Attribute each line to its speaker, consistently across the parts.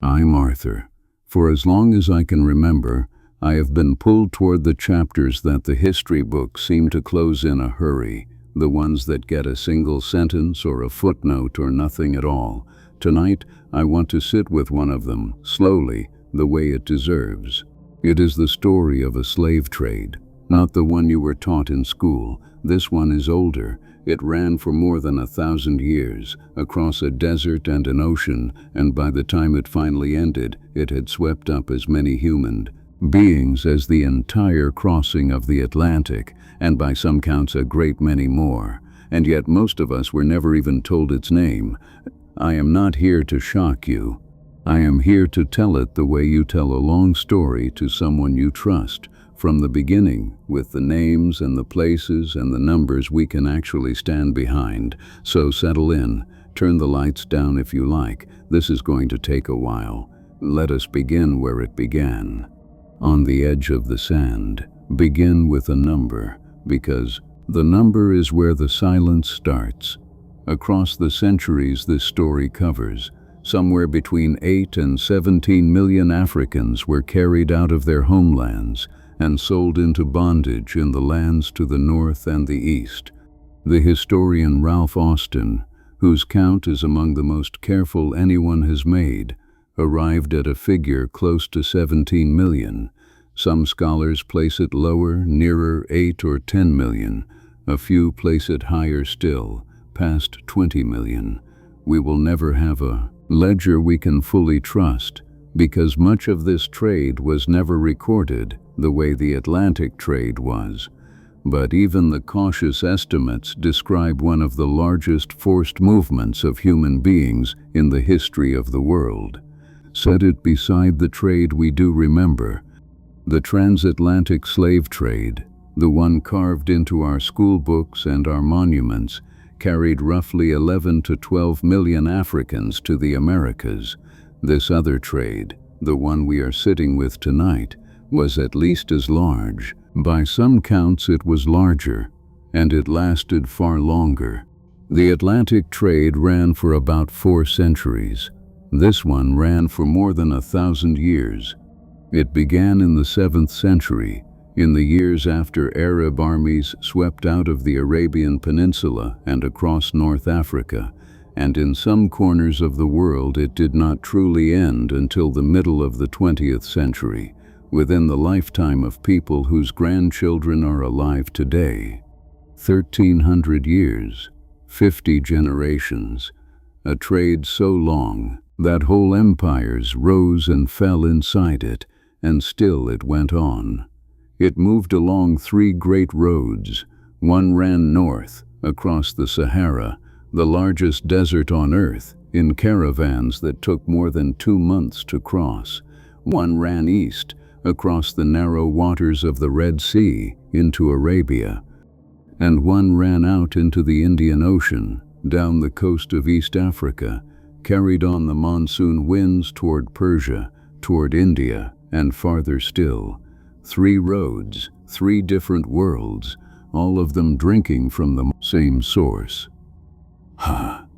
Speaker 1: I'm Arthur. For as long as I can remember, I have been pulled toward the chapters that the history books seem to close in a hurry, the ones that get a single sentence or a footnote or nothing at all. Tonight, I want to sit with one of them, slowly, the way it deserves. It is the story of a slave trade, not the one you were taught in school. This one is older. It ran for more than 1,000 years, across a desert and an ocean, and by the time it finally ended, it had swept up as many human beings as the entire crossing of the Atlantic, and by some counts a great many more. And yet most of us were never even told its name. I am not here to shock you. I am here to tell it the way you tell a long story to someone you trust, from the beginning, with the names and the places and the numbers we can actually stand behind. So settle in, turn the lights down if you like. This is going to take a while. Let us begin where it began. On the edge of the sand, begin with a number, because the number is where the silence starts. Across the centuries this story covers, somewhere between 8 and 17 million Africans were carried out of their homelands and sold into bondage in the lands to the north and the east. The historian Ralph Austin, whose count is among the most careful anyone has made, arrived at a figure close to 17 million. Some scholars place it lower, nearer 8 or 10 million. A few place it higher still, past 20 million. We will never have a ledger we can fully trust, because much of this trade was never recorded the way the Atlantic trade was. But even the cautious estimates describe one of the largest forced movements of human beings in the history of the world. Set it beside the trade we do remember, the transatlantic slave trade, the one carved into our school books and our monuments, carried roughly 11 to 12 million Africans to the Americas. This other trade, the one we are sitting with tonight, was at least as large. By some counts it was larger, and it lasted far longer. The Atlantic trade ran for about 4 centuries. This one ran for more than 1,000 years. It began in the 7th century, in the years after Arab armies swept out of the Arabian Peninsula and across North Africa, and in some corners of the world it did not truly end until the middle of the 20th century, within the lifetime of people whose grandchildren are alive today. 1,300 years, 50 generations, a trade so long that whole empires rose and fell inside it, and still it went on. It moved along 3 great roads. One ran north, across the Sahara, the largest desert on earth, in caravans that took more than 2 months to cross. One ran east, across the narrow waters of the Red Sea, into Arabia. And one ran out into the Indian Ocean, down the coast of East Africa, carried on the monsoon winds toward Persia, toward India, and farther still. 3 roads, 3 different worlds, all of them drinking from the same source.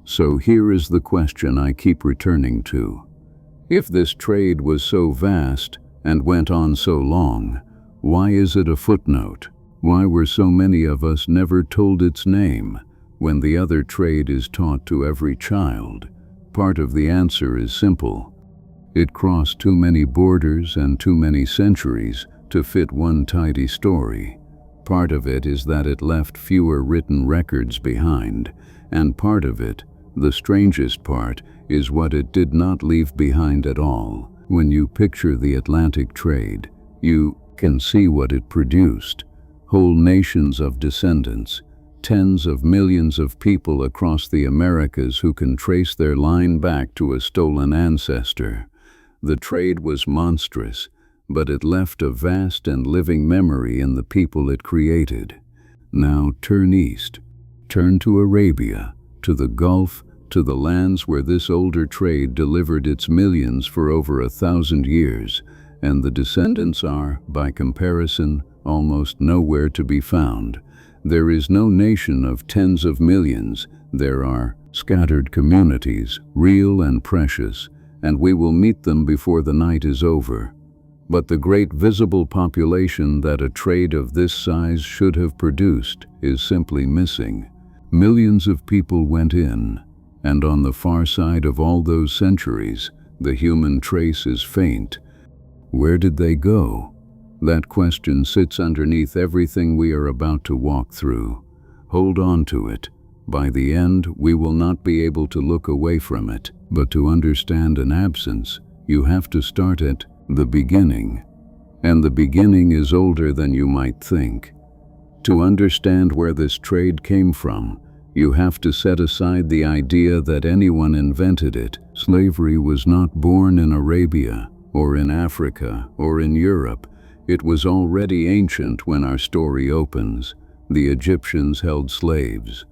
Speaker 1: So here is the question I keep returning to. If this trade was so vast and went on so long, why is it a footnote? Why were so many of us never told its name, when the other trade is taught to every child? Part of the answer is simple. It crossed too many borders and too many centuries to fit one tidy story. Part of it is that it left fewer written records behind, and part of it, the strangest part, is what it did not leave behind at all. When you picture the Atlantic trade, you can see what it produced. Whole nations of descendants, tens of millions of people across the Americas who can trace their line back to a stolen ancestor. The trade was monstrous, but it left a vast and living memory in the people it created. Now turn east. Turn to Arabia, to the Gulf, to the lands where this older trade delivered its millions for over 1,000 years, and the descendants are, by comparison, almost nowhere to be found. There is no nation of tens of millions. There are scattered communities, real and precious, and we will meet them before the night is over. But the great visible population that a trade of this size should have produced is simply missing. Millions of people went in, and on the far side of all those centuries, the human trace is faint. Where did they go? That question sits underneath everything we are about to walk through. Hold on to it. By the end, we will not be able to look away from it. But to understand an absence, you have to start at the beginning. And the beginning is older than you might think. To understand where this trade came from, you have to set aside the idea that anyone invented it. Slavery was not born in Arabia, or in Africa, or in Europe. It was already ancient when our story opens. The Egyptians held slaves.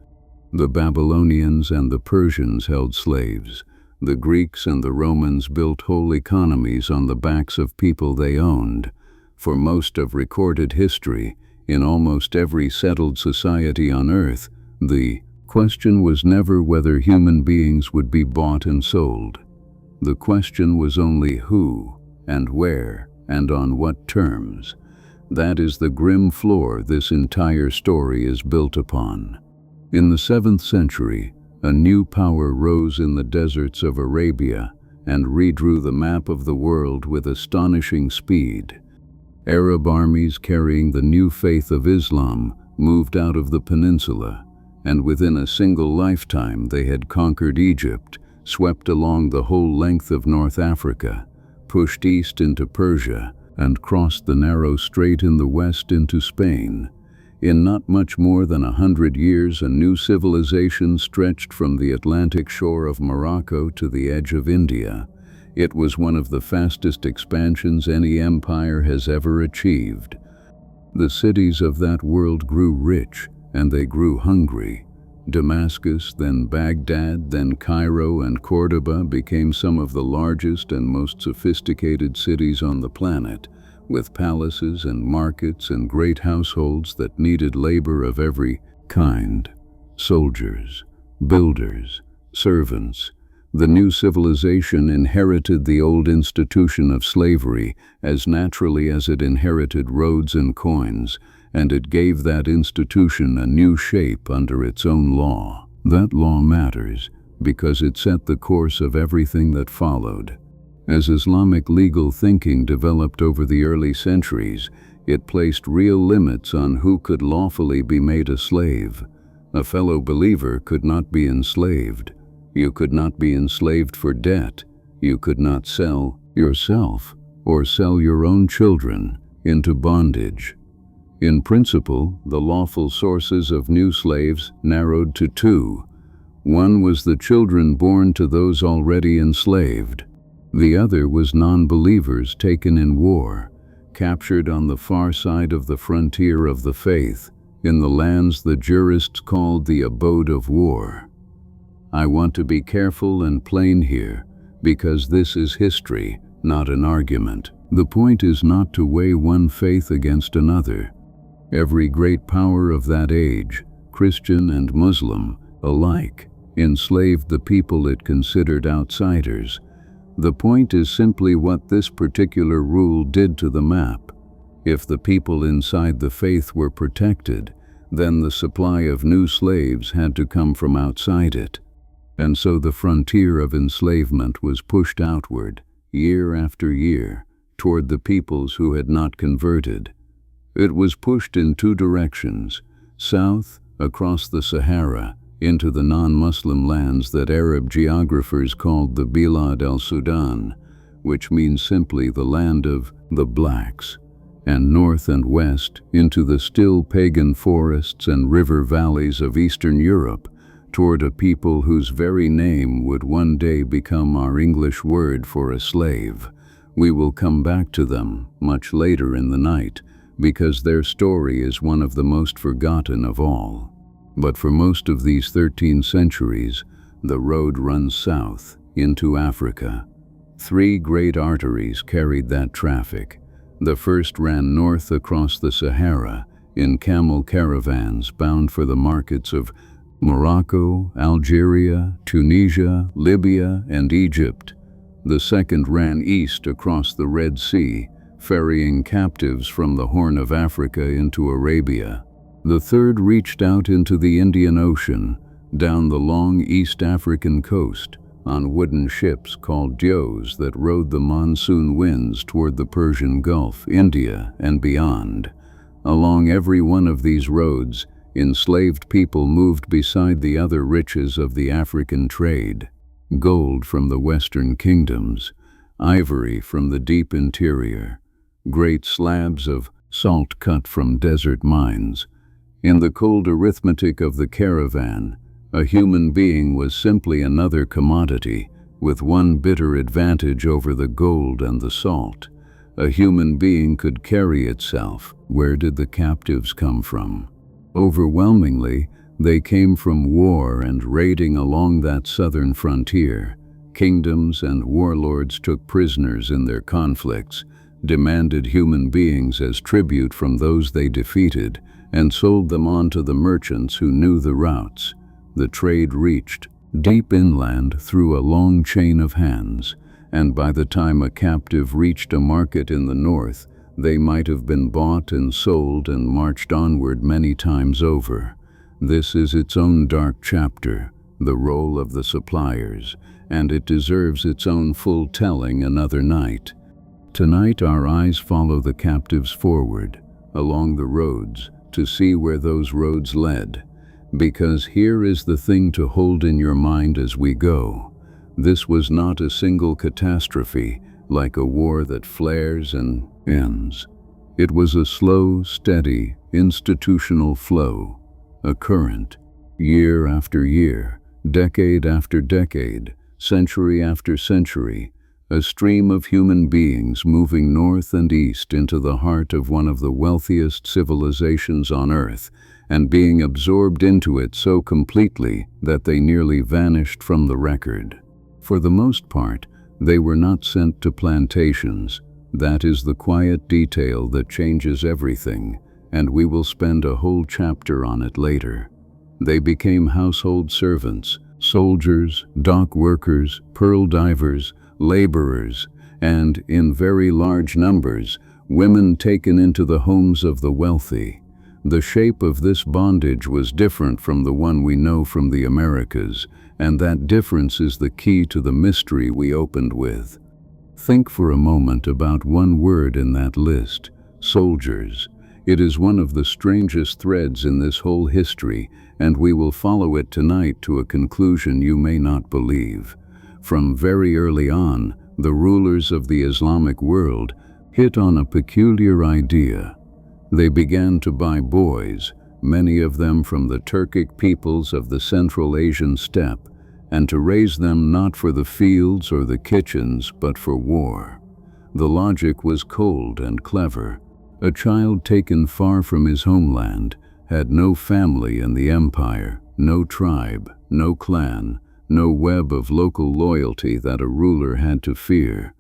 Speaker 1: The Babylonians and the Persians held slaves. The Greeks and the Romans built whole economies on the backs of people they owned. For most of recorded history, in almost every settled society on Earth, the question was never whether human beings would be bought and sold. The question was only who, and where, and on what terms. That is the grim floor this entire story is built upon. In the 7th century, a new power rose in the deserts of Arabia and redrew the map of the world with astonishing speed. Arab armies carrying the new faith of Islam moved out of the peninsula, and within a single lifetime they had conquered Egypt, swept along the whole length of North Africa, pushed east into Persia, and crossed the narrow strait in the west into Spain. In not much more than 100 years, a new civilization stretched from the Atlantic shore of Morocco to the edge of India. It was one of the fastest expansions any empire has ever achieved. The cities of that world grew rich, and they grew hungry. Damascus, then Baghdad, then Cairo and Cordoba became some of the largest and most sophisticated cities on the planet, with palaces and markets and great households that needed labor of every kind. Soldiers, builders, servants. The new civilization inherited the old institution of slavery as naturally as it inherited roads and coins, and it gave that institution a new shape under its own law. That law matters because it set the course of everything that followed. As Islamic legal thinking developed over the early centuries, it placed real limits on who could lawfully be made a slave. A fellow believer could not be enslaved. You could not be enslaved for debt. You could not sell yourself or sell your own children into bondage. In principle, the lawful sources of new slaves narrowed to two. One was the children born to those already enslaved. The other was non-believers taken in war, captured on the far side of the frontier of the faith, in the lands the jurists called the abode of war. I want to be careful and plain here, because this is history, not an argument. The point is not to weigh one faith against another. Every great power of that age, Christian and Muslim alike, enslaved the people it considered outsiders. The point is simply what this particular rule did to the map. If the people inside the faith were protected, then the supply of new slaves had to come from outside it. And so the frontier of enslavement was pushed outward, year after year, toward the peoples who had not converted. It was pushed in two directions: south, across the Sahara, into the non-Muslim lands that Arab geographers called the Bilad al-Sudan, which means simply the land of the blacks, and north and west into the still pagan forests and river valleys of Eastern Europe, toward a people whose very name would one day become our English word for a slave. We will come back to them much later in the night, because their story is one of the most forgotten of all. But for most of these 13 centuries, the road runs south into Africa. 3 great arteries carried that traffic. The first ran north across the Sahara in camel caravans bound for the markets of Morocco, Algeria, Tunisia, Libya, and Egypt. The second ran east across the Red Sea, ferrying captives from the Horn of Africa into Arabia. The third reached out into the Indian Ocean, down the long East African coast, on wooden ships called dios that rode the monsoon winds toward the Persian Gulf, India, and beyond. Along every one of these roads, enslaved people moved beside the other riches of the African trade: gold from the western kingdoms, ivory from the deep interior, great slabs of salt cut from desert mines. In the cold arithmetic of the caravan, a human being was simply another commodity, with one bitter advantage over the gold and the salt. A human being could carry itself. Where did the captives come from? Overwhelmingly, they came from war and raiding along that southern frontier. Kingdoms and warlords took prisoners in their conflicts, demanded human beings as tribute from those they defeated, and sold them on to the merchants who knew the routes. The trade reached deep inland through a long chain of hands, and by the time a captive reached a market in the north, they might have been bought and sold and marched onward many times over. This is its own dark chapter, the role of the suppliers, and it deserves its own full telling another night. Tonight our eyes follow the captives forward, along the roads, to see where those roads led. Because here is the thing to hold in your mind as we go. This was not a single catastrophe, like a war that flares and ends. It was a slow, steady, institutional flow, a current, year after year, decade after decade, century after century, a stream of human beings moving north and east into the heart of one of the wealthiest civilizations on Earth, and being absorbed into it so completely that they nearly vanished from the record. For the most part, they were not sent to plantations. That is the quiet detail that changes everything, and we will spend a whole chapter on it later. They became household servants, soldiers, dock workers, pearl divers, laborers, and, in very large numbers, women taken into the homes of the wealthy. The shape of this bondage was different from the one we know from the Americas, and that difference is the key to the mystery we opened with. Think for a moment about one word in that list: soldiers. It is one of the strangest threads in this whole history, and we will follow it tonight to a conclusion you may not believe. From very early on, the rulers of the Islamic world hit on a peculiar idea. They began to buy boys, many of them from the Turkic peoples of the Central Asian steppe, and to raise them not for the fields or the kitchens, but for war. The logic was cold and clever. A child taken far from his homeland had no family in the empire, no tribe, no clan, no web of local loyalty that a ruler had to fear.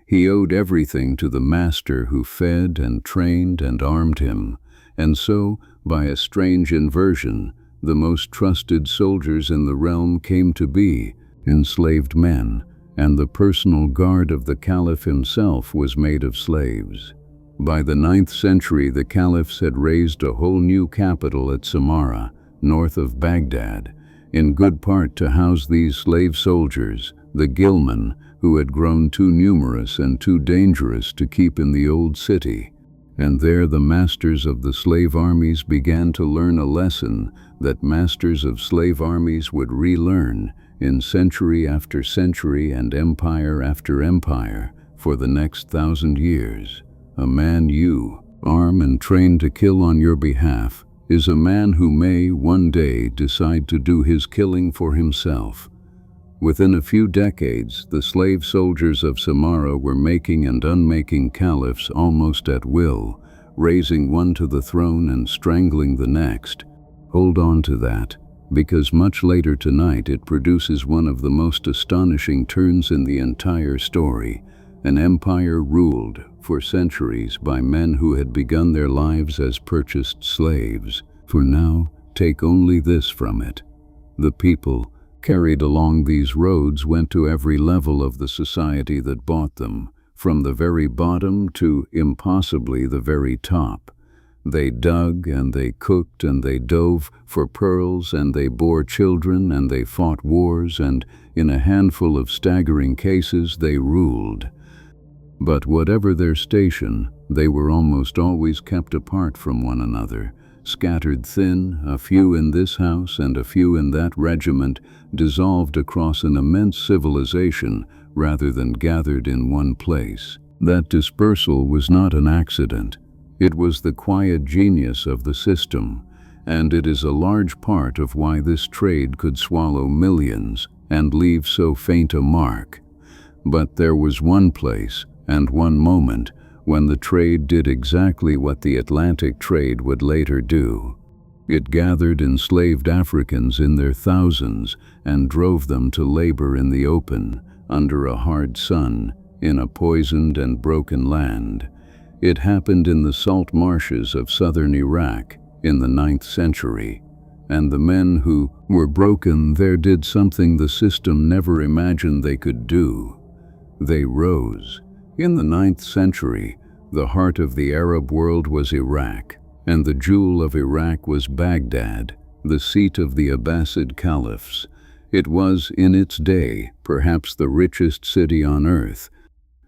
Speaker 1: He owed everything to the master who fed and trained and armed him, and so, by a strange inversion, the most trusted soldiers in the realm came to be enslaved men, and the personal guard of the caliph himself was made of slaves. By the 9th century, the caliphs had raised a whole new capital at Sahara, north of Baghdad, in good part to house these slave soldiers, the Ghilman, who had grown too numerous and too dangerous to keep in the old city. And there the masters of the slave armies began to learn a lesson that masters of slave armies would relearn in century after century and empire after empire for the next 1,000 years. A man you arm and train to kill on your behalf is a man who may one day decide to do his killing for himself. Within a few decades, the slave soldiers of Sahara were making and unmaking caliphs almost at will, raising one to the throne and strangling the next. Hold on to that, because much later tonight it produces one of the most astonishing turns in the entire story. An empire ruled for centuries by men who had begun their lives as purchased slaves. For now, take only this from it: the people, carried along these roads went to every level of the society that bought them, from the very bottom to, impossibly, the very top. They dug and they cooked and they dove for pearls and they bore children and they fought wars and, in a handful of staggering cases, they ruled. But whatever their station, they were almost always kept apart from one another, scattered thin, a few in this house and a few in that regiment, dissolved across an immense civilization rather than gathered in one place. That dispersal was not an accident. It was the quiet genius of the system, and it is a large part of why this trade could swallow millions and leave so faint a mark. But there was one place and one moment when the trade did exactly what the Atlantic trade would later do. It gathered enslaved Africans in their thousands and drove them to labor in the open, under a hard sun, in a poisoned and broken land. It happened in the salt marshes of southern Iraq in the 9th century, and the men who were broken there did something the system never imagined they could do. They rose. In the 9th century, the heart of the Arab world was Iraq, and the jewel of Iraq was Baghdad, the seat of the Abbasid caliphs. It was, in its day, perhaps the richest city on earth,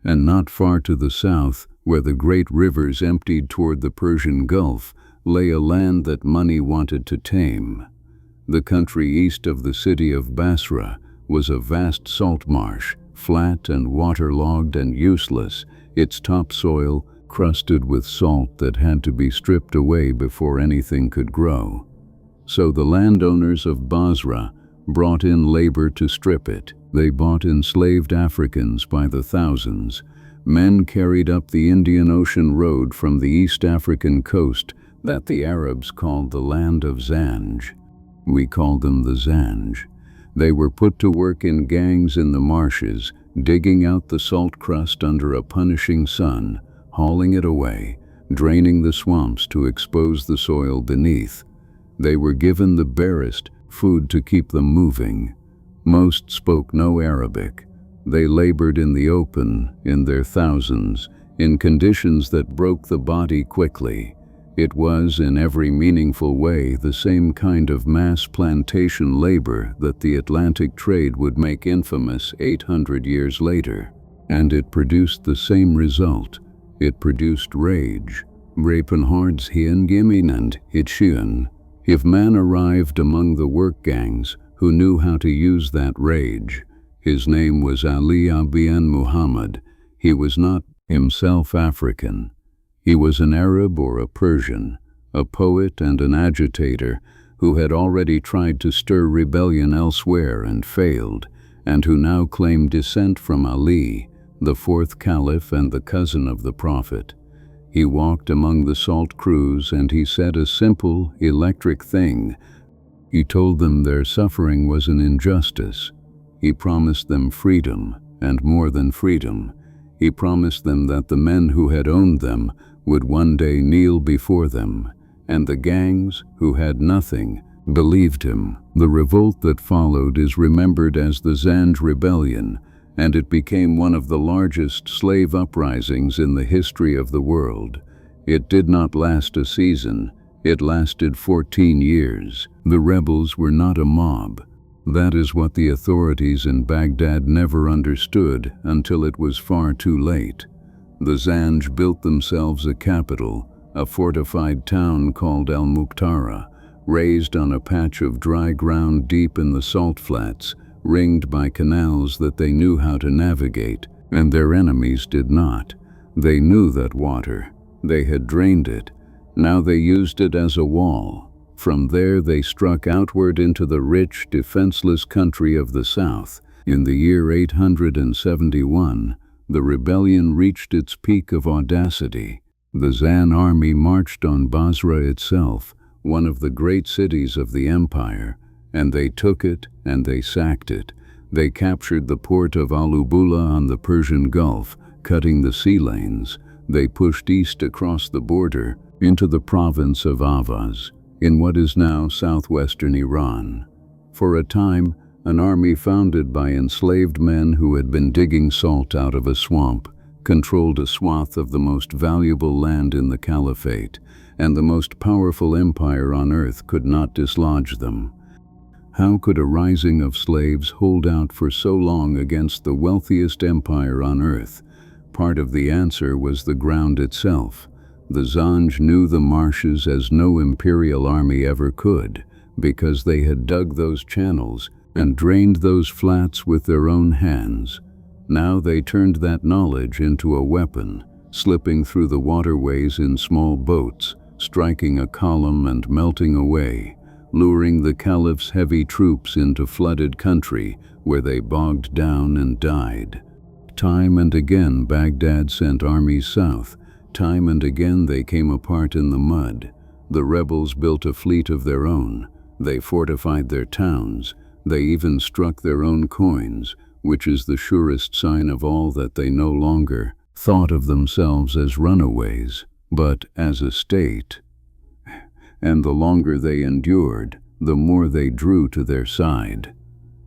Speaker 1: and not far to the south, where the great rivers emptied toward the Persian Gulf, lay a land that money wanted to tame. The country east of the city of Basra was a vast salt marsh, flat and waterlogged and useless, its topsoil crusted with salt that had to be stripped away before anything could grow. So the landowners of Basra brought in labor to strip it. They bought enslaved Africans by the thousands. Men carried up the Indian Ocean road from the East African coast that the Arabs called the land of Zanj. We called them the Zanj. They were put to work in gangs in the marshes, digging out the salt crust under a punishing sun, hauling it away, draining the swamps to expose the soil beneath. They were given the barest food to keep them moving. Most spoke no Arabic. They labored in the open, in their thousands, in conditions that broke the body quickly. It was, in every meaningful way, the same kind of mass plantation labor that the Atlantic trade would make infamous 800 years later. And it produced the same result. It produced rage. Rapenhards hiengeminend hitschien. If man arrived among the work gangs who knew how to use that rage, his name was Ali Abian Muhammad. He was not himself African. He was an Arab or a Persian, a poet and an agitator who had already tried to stir rebellion elsewhere and failed, and who now claimed descent from Ali, the fourth caliph and the cousin of the Prophet. He walked among the salt crews and he said a simple, electric thing. He told them their suffering was an injustice. He promised them freedom, and more than freedom. He promised them that the men who had owned them would one day kneel before them, and the gangs, who had nothing, believed him. The revolt that followed is remembered as the Zanj Rebellion, and it became one of the largest slave uprisings in the history of the world. It did not last a season. It lasted 14 years. The rebels were not a mob. That is what the authorities in Baghdad never understood until it was far too late. The Zanj built themselves a capital, a fortified town called Al-Muqtara, raised on a patch of dry ground deep in the salt flats, ringed by canals that they knew how to navigate, and their enemies did not. They knew that water. They had drained it. Now they used it as a wall. From there they struck outward into the rich, defenseless country of the south. In the year 871, the rebellion reached its peak of audacity. The Zan army marched on Basra itself, one of the great cities of the empire, and they took it and they sacked it. They captured the port of Alubula on the Persian Gulf, cutting the sea lanes. They pushed east across the border into the province of Avaz, in what is now southwestern Iran. For a time, an army founded by enslaved men who had been digging salt out of a swamp, controlled a swath of the most valuable land in the caliphate, and the most powerful empire on earth could not dislodge them. How could a rising of slaves hold out for so long against the wealthiest empire on earth? Part of the answer was the ground itself. The Zanj knew the marshes as no imperial army ever could, because they had dug those channels and drained those flats with their own hands. Now they turned that knowledge into a weapon, slipping through the waterways in small boats, striking a column and melting away, luring the caliph's heavy troops into flooded country where they bogged down and died. Time and again Baghdad sent armies south. Time and again they came apart in the mud. The rebels built a fleet of their own. They fortified their towns. They even struck their own coins, which is the surest sign of all that they no longer thought of themselves as runaways, but as a state. And the longer they endured, the more they drew to their side.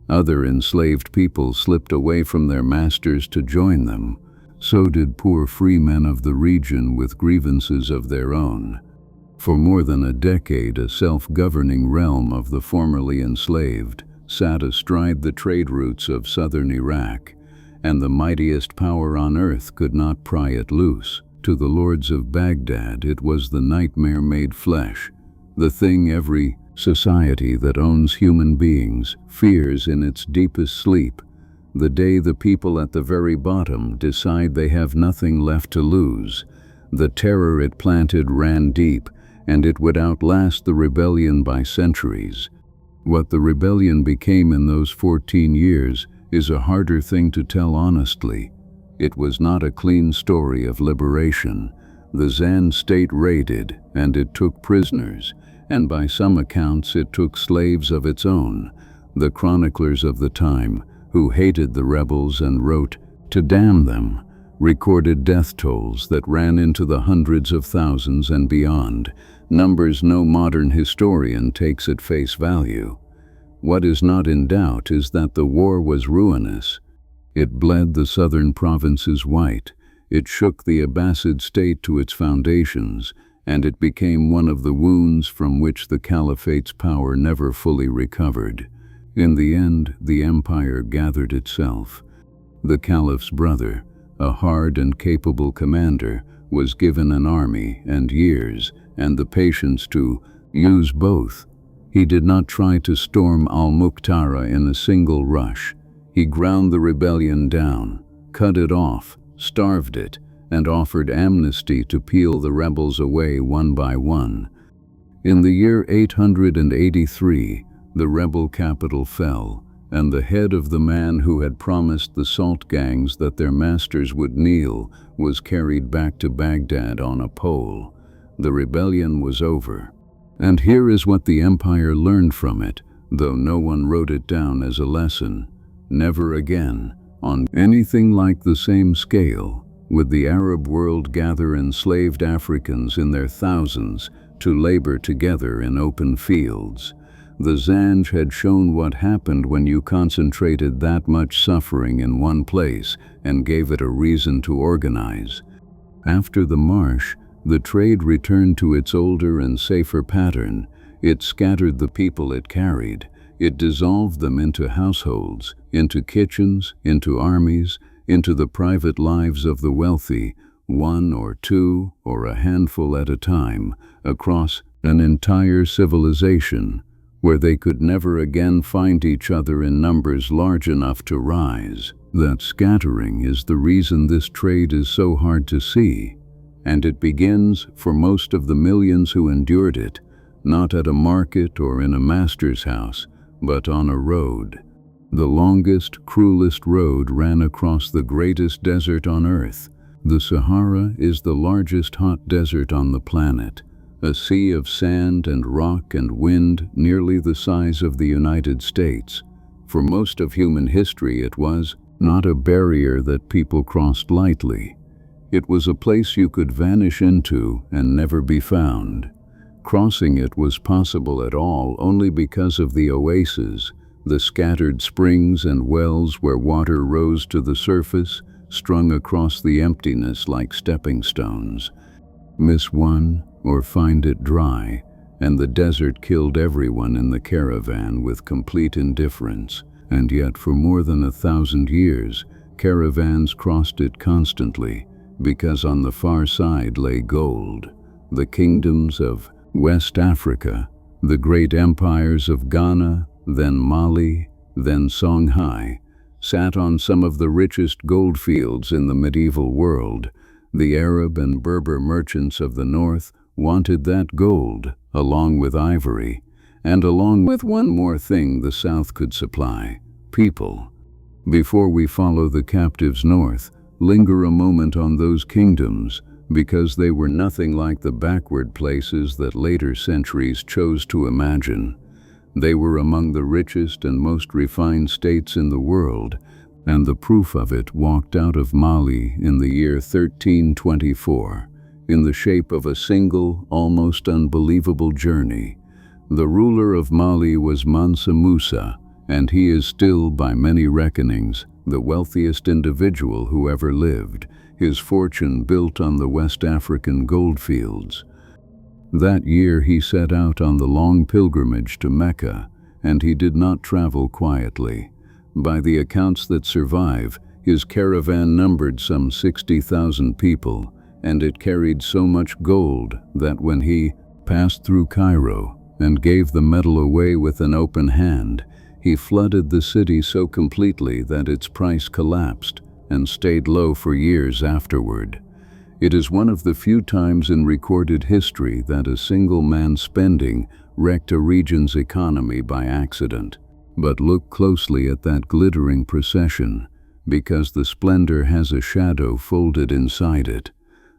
Speaker 1: Other enslaved people slipped away from their masters to join them. So did poor free men of the region with grievances of their own. For more than a decade, a self-governing realm of the formerly enslaved sat astride the trade routes of southern Iraq, and the mightiest power on earth could not pry it loose. To the lords of Baghdad, it was the nightmare made flesh, the thing every society that owns human beings fears in its deepest sleep. The day the people at the very bottom decide they have nothing left to lose. The terror it planted ran deep, and it would outlast the rebellion by centuries. What the rebellion became in those 14 years is a harder thing to tell honestly. It was not a clean story of liberation. The Zan state raided, and it took prisoners, and by some accounts it took slaves of its own. The chroniclers of the time, who hated the rebels and wrote to damn them, recorded death tolls that ran into the hundreds of thousands and beyond, numbers no modern historian takes at face value. What is not in doubt is that the war was ruinous. It bled the southern provinces white, it shook the Abbasid state to its foundations, and it became one of the wounds from which the caliphate's power never fully recovered. In the end, the empire gathered itself. The caliph's brother, a hard and capable commander, was given an army and years, and the patience to use both. He did not try to storm al-Muqtara in a single rush. He ground the rebellion down, cut it off, starved it, and offered amnesty to peel the rebels away one by one. In the year 883, the rebel capital fell, and the head of the man who had promised the salt gangs that their masters would kneel was carried back to Baghdad on a pole. The rebellion was over. And here is what the empire learned from it, though no one wrote it down as a lesson. Never again, on anything like the same scale, would the Arab world gather enslaved Africans in their thousands to labor together in open fields. The Zanj had shown what happened when you concentrated that much suffering in one place and gave it a reason to organize. After the marsh, the trade returned to its older and safer pattern. It scattered the people it carried. It dissolved them into households, into kitchens, into armies, into the private lives of the wealthy, one or two or a handful at a time, across an entire civilization, where they could never again find each other in numbers large enough to rise. That scattering is the reason this trade is so hard to see, and it begins, for most of the millions who endured it, not at a market or in a master's house, but on a road. The longest, cruelest road ran across the greatest desert on earth. The Sahara is the largest hot desert on the planet, a sea of sand and rock and wind nearly the size of the United States. For most of human history, it was not a barrier that people crossed lightly. It was a place you could vanish into and never be found. Crossing it was possible at all only because of the oases, the scattered springs and wells where water rose to the surface, strung across the emptiness like stepping stones. Miss one, or find it dry, and the desert killed everyone in the caravan with complete indifference. And yet for more than 1,000 years, caravans crossed it constantly, because on the far side lay gold. The kingdoms of West Africa, the great empires of Ghana, then Mali, then Songhai, sat on some of the richest gold fields in the medieval world. The Arab and Berber merchants of the north wanted that gold, along with ivory, and along with one more thing the south could supply: people. Before we follow the captives north, linger a moment on those kingdoms, because they were nothing like the backward places that later centuries chose to imagine. They were among the richest and most refined states in the world, and the proof of it walked out of Mali in the year 1324, in the shape of a single, almost unbelievable journey. The ruler of Mali was Mansa Musa, and he is still, by many reckonings, the wealthiest individual who ever lived, his fortune built on the West African goldfields. That year he set out on the long pilgrimage to Mecca, and he did not travel quietly. By the accounts that survive, his caravan numbered some 60,000 people, and it carried so much gold that when he passed through Cairo and gave the metal away with an open hand, he flooded the city so completely that its price collapsed and stayed low for years afterward. It is one of the few times in recorded history that a single man's spending wrecked a region's economy by accident. But look closely at that glittering procession, because the splendor has a shadow folded inside it.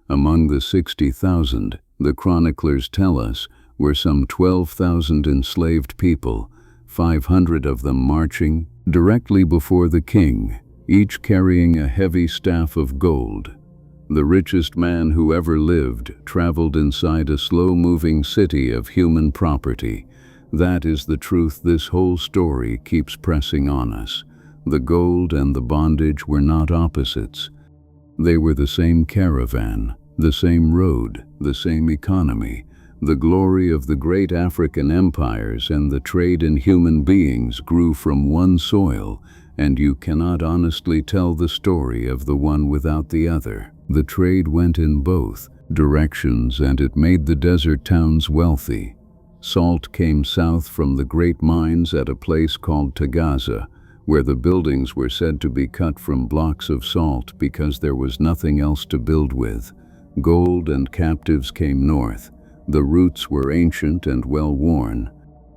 Speaker 1: Among the 60,000, the chroniclers tell us, were some 12,000 enslaved people, 500 of them marching directly before the king, each carrying a heavy staff of gold. The richest man who ever lived traveled inside a slow-moving city of human property. That is the truth this whole story keeps pressing on us. The gold and the bondage were not opposites. They were the same caravan, the same road, the same economy. The glory of the great African empires and the trade in human beings grew from one soil, and you cannot honestly tell the story of the one without the other. The trade went in both directions, and it made the desert towns wealthy. Salt came south from the great mines at a place called Tagaza, where the buildings were said to be cut from blocks of salt because there was nothing else to build with. Gold and captives came north. The routes were ancient and well-worn.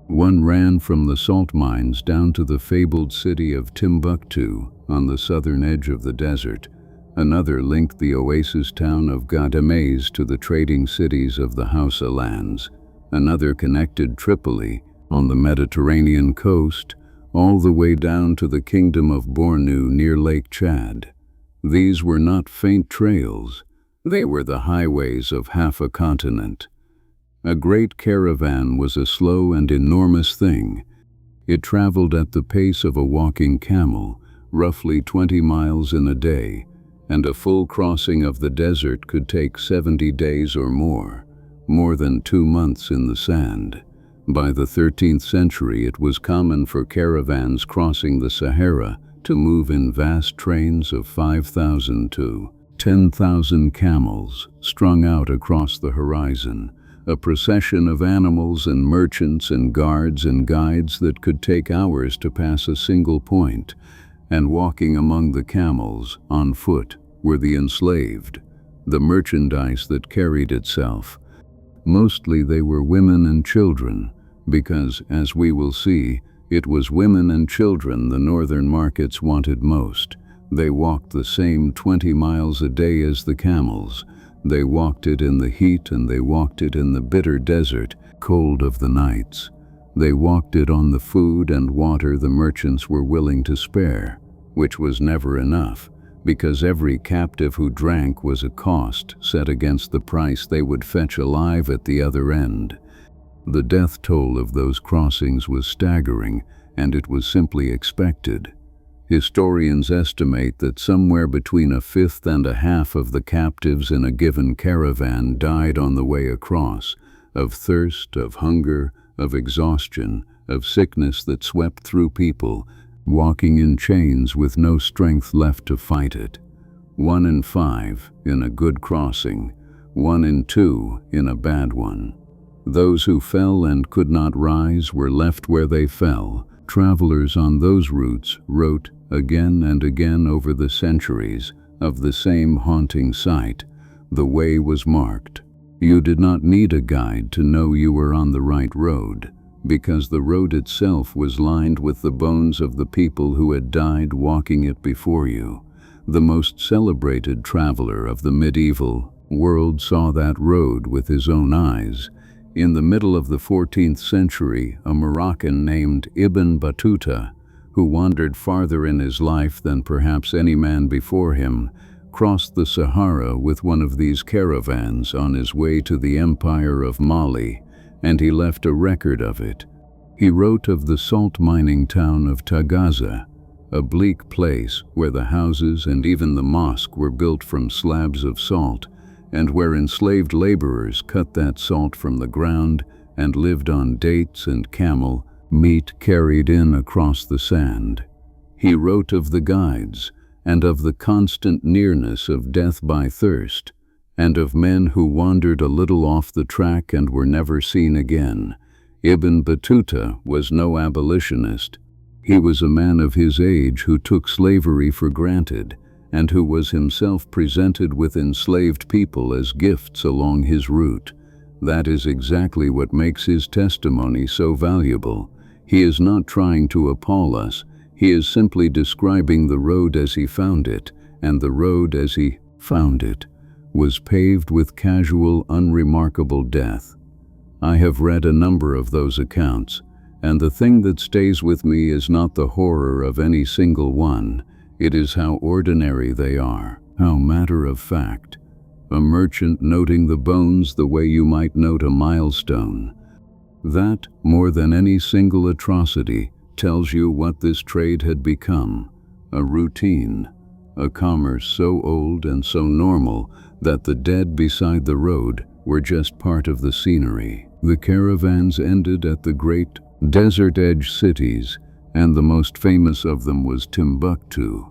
Speaker 1: One ran from the salt mines down to the fabled city of Timbuktu on the southern edge of the desert. Another linked the oasis town of Gadamès to the trading cities of the Hausa lands. Another connected Tripoli on the Mediterranean coast, all the way down to the kingdom of Bornu near Lake Chad. These were not faint trails. They were the highways of half a continent. A great caravan was a slow and enormous thing. It traveled at the pace of a walking camel, roughly 20 miles in a day, and a full crossing of the desert could take 70 days or more than 2 months in the sand. By the 13th century, it was common for caravans crossing the Sahara to move in vast trains of 5,000 to 10,000 camels strung out across the horizon, a procession of animals and merchants and guards and guides that could take hours to pass a single point. And walking among the camels, on foot, were the enslaved, the merchandise that carried itself. Mostly they were women and children, because, as we will see, it was women and children the northern markets wanted most. They walked the same 20 miles a day as the camels. They walked it in the heat, and they walked it in the bitter desert, cold of the nights. They walked it on the food and water the merchants were willing to spare, which was never enough, because every captive who drank was a cost set against the price they would fetch alive at the other end. The death toll of those crossings was staggering, and it was simply expected. Historians estimate that somewhere between a fifth and a half of the captives in a given caravan died on the way across, of thirst, of hunger, of exhaustion, of sickness that swept through people, walking in chains with no strength left to fight it. 1 in 5 in a good crossing, 1 in 2 in a bad one. Those who fell and could not rise were left where they fell. Travelers on those routes wrote again and again over the centuries of the same haunting sight. The way was marked. You did not need a guide to know you were on the right road, because the road itself was lined with the bones of the people who had died walking it before you. The most celebrated traveler of the medieval world saw that road with his own eyes. In the middle of the 14th century, a Moroccan named Ibn Battuta, who wandered farther in his life than perhaps any man before him, crossed the Sahara with one of these caravans on his way to the Empire of Mali, and he left a record of it. He wrote of the salt mining town of Tagaza, a bleak place where the houses and even the mosque were built from slabs of salt, and where enslaved laborers cut that salt from the ground and lived on dates and camel meat carried in across the sand. He wrote of the guides, and of the constant nearness of death by thirst, and of men who wandered a little off the track and were never seen again. Ibn Battuta was no abolitionist. He was a man of his age who took slavery for granted, and who was himself presented with enslaved people as gifts along his route. That is exactly what makes his testimony so valuable. He is not trying to appall us. He is simply describing the road as he found it, and the road as he found it was paved with casual, unremarkable death. I have read a number of those accounts, and the thing that stays with me is not the horror of any single one. It is how ordinary they are, how matter of fact. A merchant noting the bones the way you might note a milestone. That, more than any single atrocity, tells you what this trade had become. A routine, a commerce so old and so normal that the dead beside the road were just part of the scenery. The caravans ended at the great desert-edge cities, and the most famous of them was Timbuktu.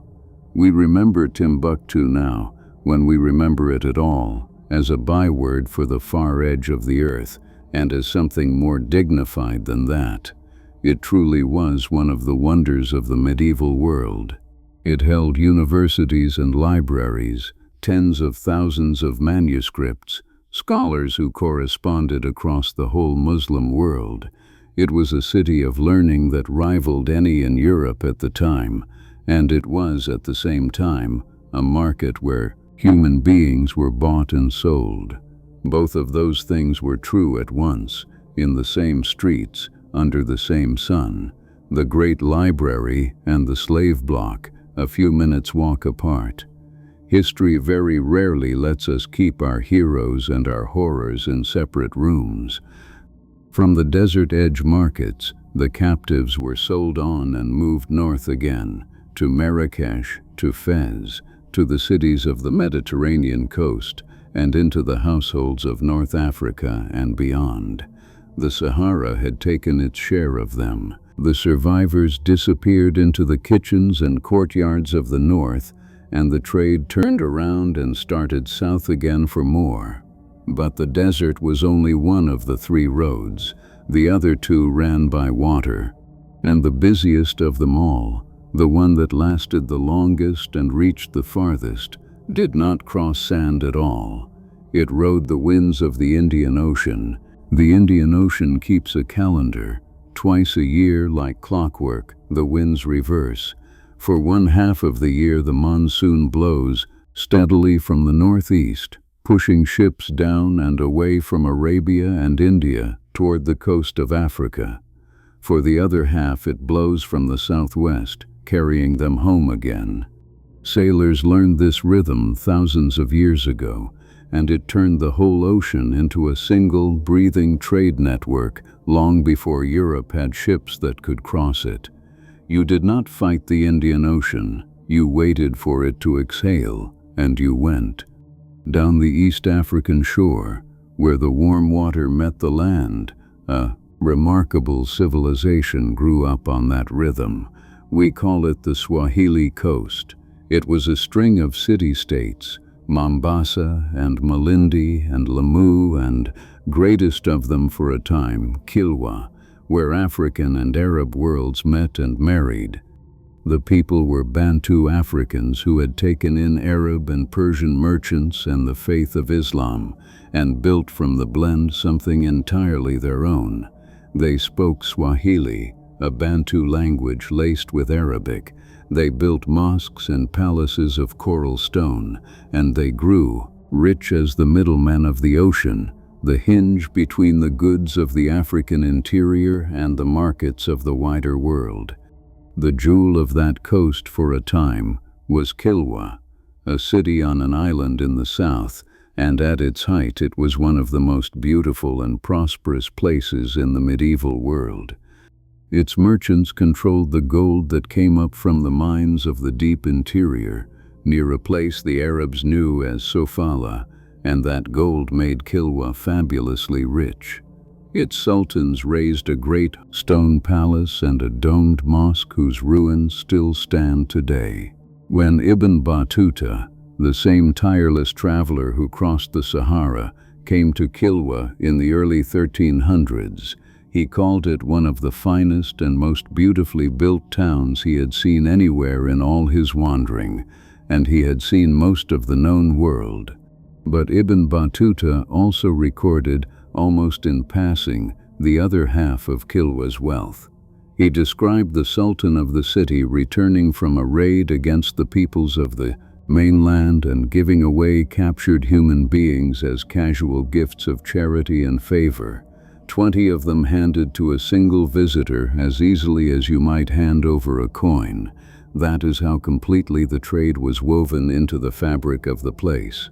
Speaker 1: We remember Timbuktu now, when we remember it at all, as a byword for the far edge of the earth, and as something more dignified than that. It truly was one of the wonders of the medieval world. It held universities and libraries, tens of thousands of manuscripts, scholars who corresponded across the whole Muslim world. It was a city of learning that rivaled any in Europe at the time, and it was at the same time a market where human beings were bought and sold. Both of those things were true at once, in the same streets, under the same sun. The great library and the slave block, a few minutes' walk apart. History very rarely lets us keep our heroes and our horrors in separate rooms. From the desert edge markets, the captives were sold on and moved north again, to Marrakesh, to Fez, to the cities of the Mediterranean coast, and into the households of North Africa and beyond. The Sahara had taken its share of them. The survivors disappeared into the kitchens and courtyards of the north, and the trade turned around and started south again for more. But the desert was only one of the 3 roads. The other 2 ran by water, and the busiest of them all, the one that lasted the longest and reached the farthest, did not cross sand at all. It rode the winds of the Indian Ocean. The Indian Ocean keeps a calendar. Twice a year, like clockwork, the winds reverse. For 1/2 of the year the monsoon blows steadily from the northeast, pushing ships down and away from Arabia and India toward the coast of Africa. For the other half it blows from the southwest, carrying them home again. Sailors learned this rhythm thousands of years ago, and it turned the whole ocean into a single, breathing trade network long before Europe had ships that could cross it. You did not fight the Indian Ocean. You waited for it to exhale, and you went. Down the East African shore, where the warm water met the land, a remarkable civilization grew up on that rhythm. We call it the Swahili Coast. It was a string of city-states, Mombasa and Malindi and Lamu, and greatest of them for a time, Kilwa, where African and Arab worlds met and married. The people were Bantu Africans who had taken in Arab and Persian merchants and the faith of Islam, and built from the blend something entirely their own. They spoke Swahili, a Bantu language laced with Arabic. They built mosques and palaces of coral stone, and they grew, rich as the middlemen of the ocean, the hinge between the goods of the African interior and the markets of the wider world. The jewel of that coast for a time was Kilwa, a city on an island in the south, and at its height it was one of the most beautiful and prosperous places in the medieval world. Its merchants controlled the gold that came up from the mines of the deep interior, near a place the Arabs knew as Sofala, and that gold made Kilwa fabulously rich. Its sultans raised a great stone palace and a domed mosque whose ruins still stand today. When Ibn Battuta, the same tireless traveler who crossed the Sahara, came to Kilwa in the early 1300s, he called it one of the finest and most beautifully built towns he had seen anywhere in all his wandering, and he had seen most of the known world. But Ibn Battuta also recorded, almost in passing, the other half of Kilwa's wealth. He described the Sultan of the city returning from a raid against the peoples of the mainland and giving away captured human beings as casual gifts of charity and favor. 20 of them handed to a single visitor as easily as you might hand over a coin. That is how completely the trade was woven into the fabric of the place.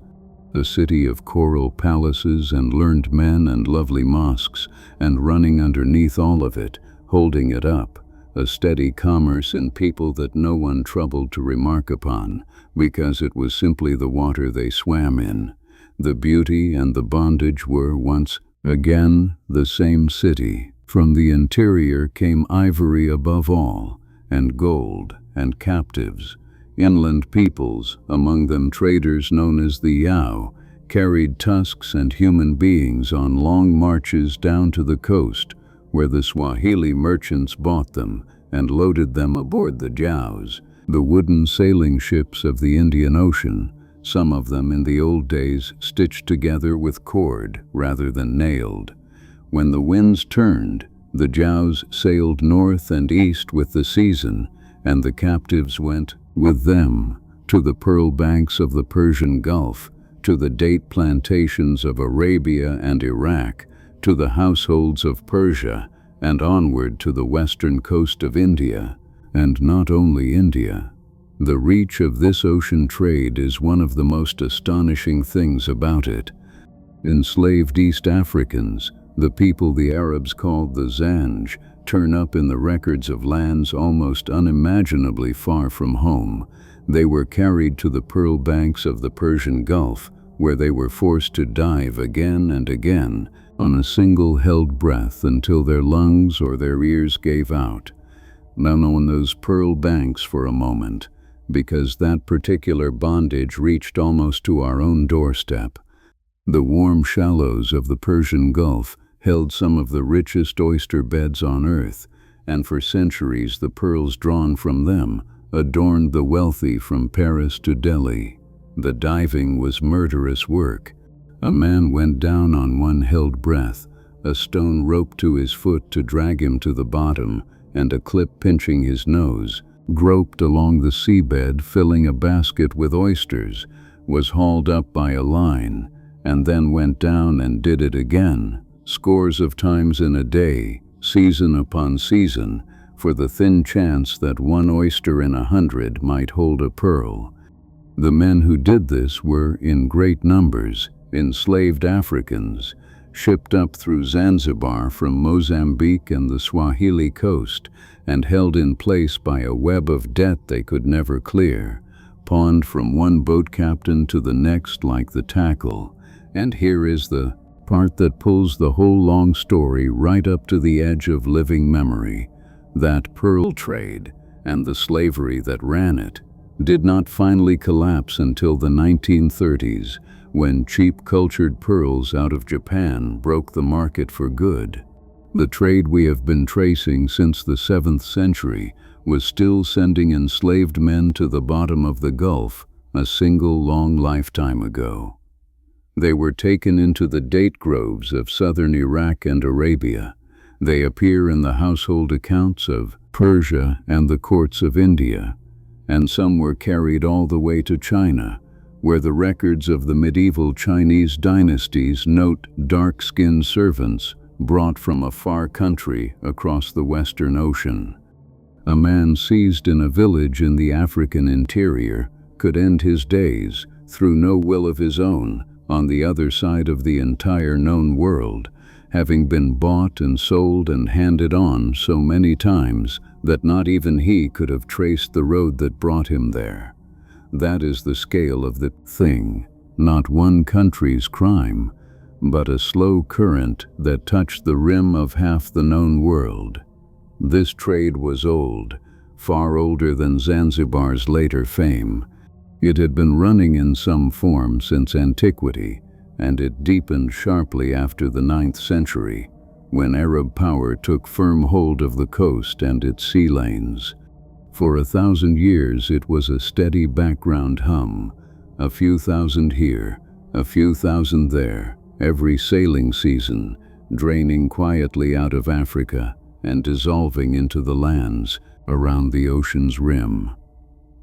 Speaker 1: The city of coral palaces and learned men and lovely mosques, and running underneath all of it, holding it up, a steady commerce in people that no one troubled to remark upon, because it was simply the water they swam in. The beauty and the bondage were once again the same city. From the interior came ivory above all, and gold, and captives. Inland peoples, among them traders known as the Yao, carried tusks and human beings on long marches down to the coast, where the Swahili merchants bought them and loaded them aboard the dhows, the wooden sailing ships of the Indian Ocean, some of them in the old days stitched together with cord rather than nailed. When the winds turned, the dhows sailed north and east with the season, and the captives went with them to the pearl banks of the Persian Gulf, to the date plantations of Arabia and Iraq, to the households of Persia, and onward to the western coast of India. And not only India. The reach of this ocean trade is one of the most astonishing things about it. Enslaved East Africans, the people the Arabs called the Zanj, turn up in the records of lands almost unimaginably far from home. They were carried to the pearl banks of the Persian Gulf, where they were forced to dive again and again on a single held breath until their lungs or their ears gave out. Now on those pearl banks for a moment, because that particular bondage reached almost to our own doorstep. The warm shallows of the Persian Gulf held some of the richest oyster beds on earth, and for centuries the pearls drawn from them adorned the wealthy from Paris to Delhi. The diving was murderous work. A man went down on one held breath, a stone roped to his foot to drag him to the bottom, and a clip pinching his nose, groped along the seabed filling a basket with oysters, was hauled up by a line, and then went down and did it again, scores of times in a day, season upon season, for the thin chance that one oyster in 100 might hold a pearl. The men who did this were, in great numbers, enslaved Africans, shipped up through Zanzibar from Mozambique and the Swahili coast, and held in place by a web of debt they could never clear, pawned from one boat captain to the next like the tackle. And here is the part that pulls the whole long story right up to the edge of living memory. That pearl trade, and the slavery that ran it, did not finally collapse until the 1930s, when cheap cultured pearls out of Japan broke the market for good. The trade we have been tracing since the 7th century was still sending enslaved men to the bottom of the Gulf a single long lifetime ago. They were taken into the date groves of southern Iraq and Arabia. They appear in the household accounts of Persia and the courts of India, and some were carried all the way to China, where the records of the medieval Chinese dynasties note dark-skinned servants brought from a far country across the Western Ocean. A man seized in a village in the African interior could end his days, through no will of his own, on the other side of the entire known world, having been bought and sold and handed on so many times that not even he could have traced the road that brought him there. That is the scale of the thing, not one country's crime, but a slow current that touched the rim of half the known world. This trade was old, far older than Zanzibar's later fame. It had been running in some form since antiquity, and it deepened sharply after the 9th century, when Arab power took firm hold of the coast and its sea lanes. For 1,000 years it was a steady background hum, a few thousand here, a few thousand there, every sailing season, draining quietly out of Africa and dissolving into the lands around the ocean's rim.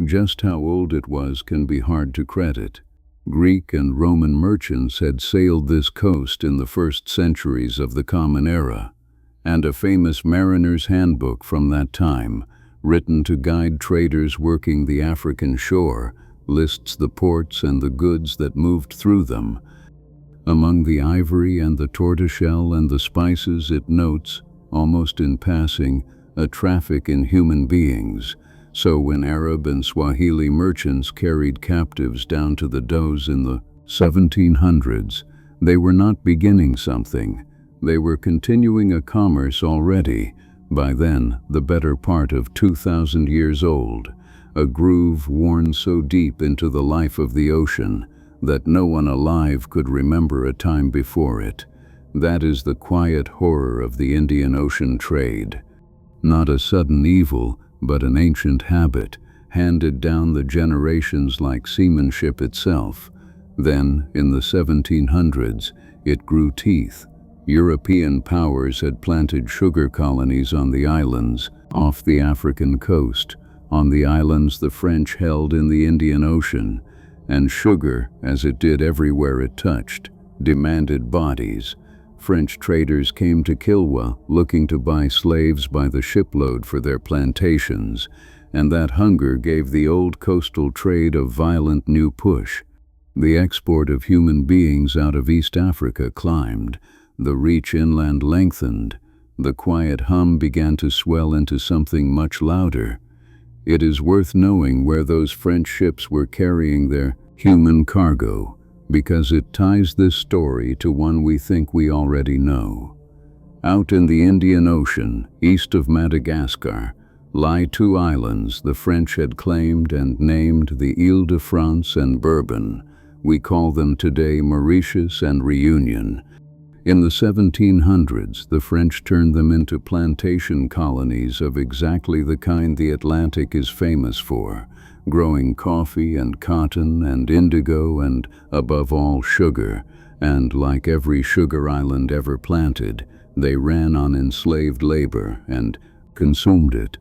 Speaker 1: Just how old it was can be hard to credit. Greek and Roman merchants had sailed this coast in the first centuries of the Common Era, and a famous mariner's handbook from that time, written to guide traders working the African shore, lists the ports and the goods that moved through them. Among the ivory and the tortoiseshell and the spices it notes, almost in passing, a traffic in human beings. So when Arab and Swahili merchants carried captives down to the Dows in the 1700s, they were not beginning something. They were continuing a commerce already, by then the better part of 2,000 years old, a groove worn so deep into the life of the ocean that no one alive could remember a time before it. That is the quiet horror of the Indian Ocean trade. Not a sudden evil, but an ancient habit, handed down the generations like seamanship itself. Then, in the 1700s, it grew teeth. European powers had planted sugar colonies on the islands, off the African coast, on the islands the French held in the Indian Ocean, and sugar, as it did everywhere it touched, demanded bodies. French traders came to Kilwa looking to buy slaves by the shipload for their plantations, and that hunger gave the old coastal trade a violent new push. The export of human beings out of East Africa climbed, the reach inland lengthened, the quiet hum began to swell into something much louder. It is worth knowing where those French ships were carrying their human cargo, because it ties this story to one we think we already know. Out in the Indian Ocean, east of Madagascar, lie two islands the French had claimed and named the Ile-de-France and Bourbon. We call them today Mauritius and Reunion. In the 1700s, the French turned them into plantation colonies of exactly the kind the Atlantic is famous for, growing coffee and cotton and indigo and, above all, sugar, and like every sugar island ever planted, they ran on enslaved labor and consumed it.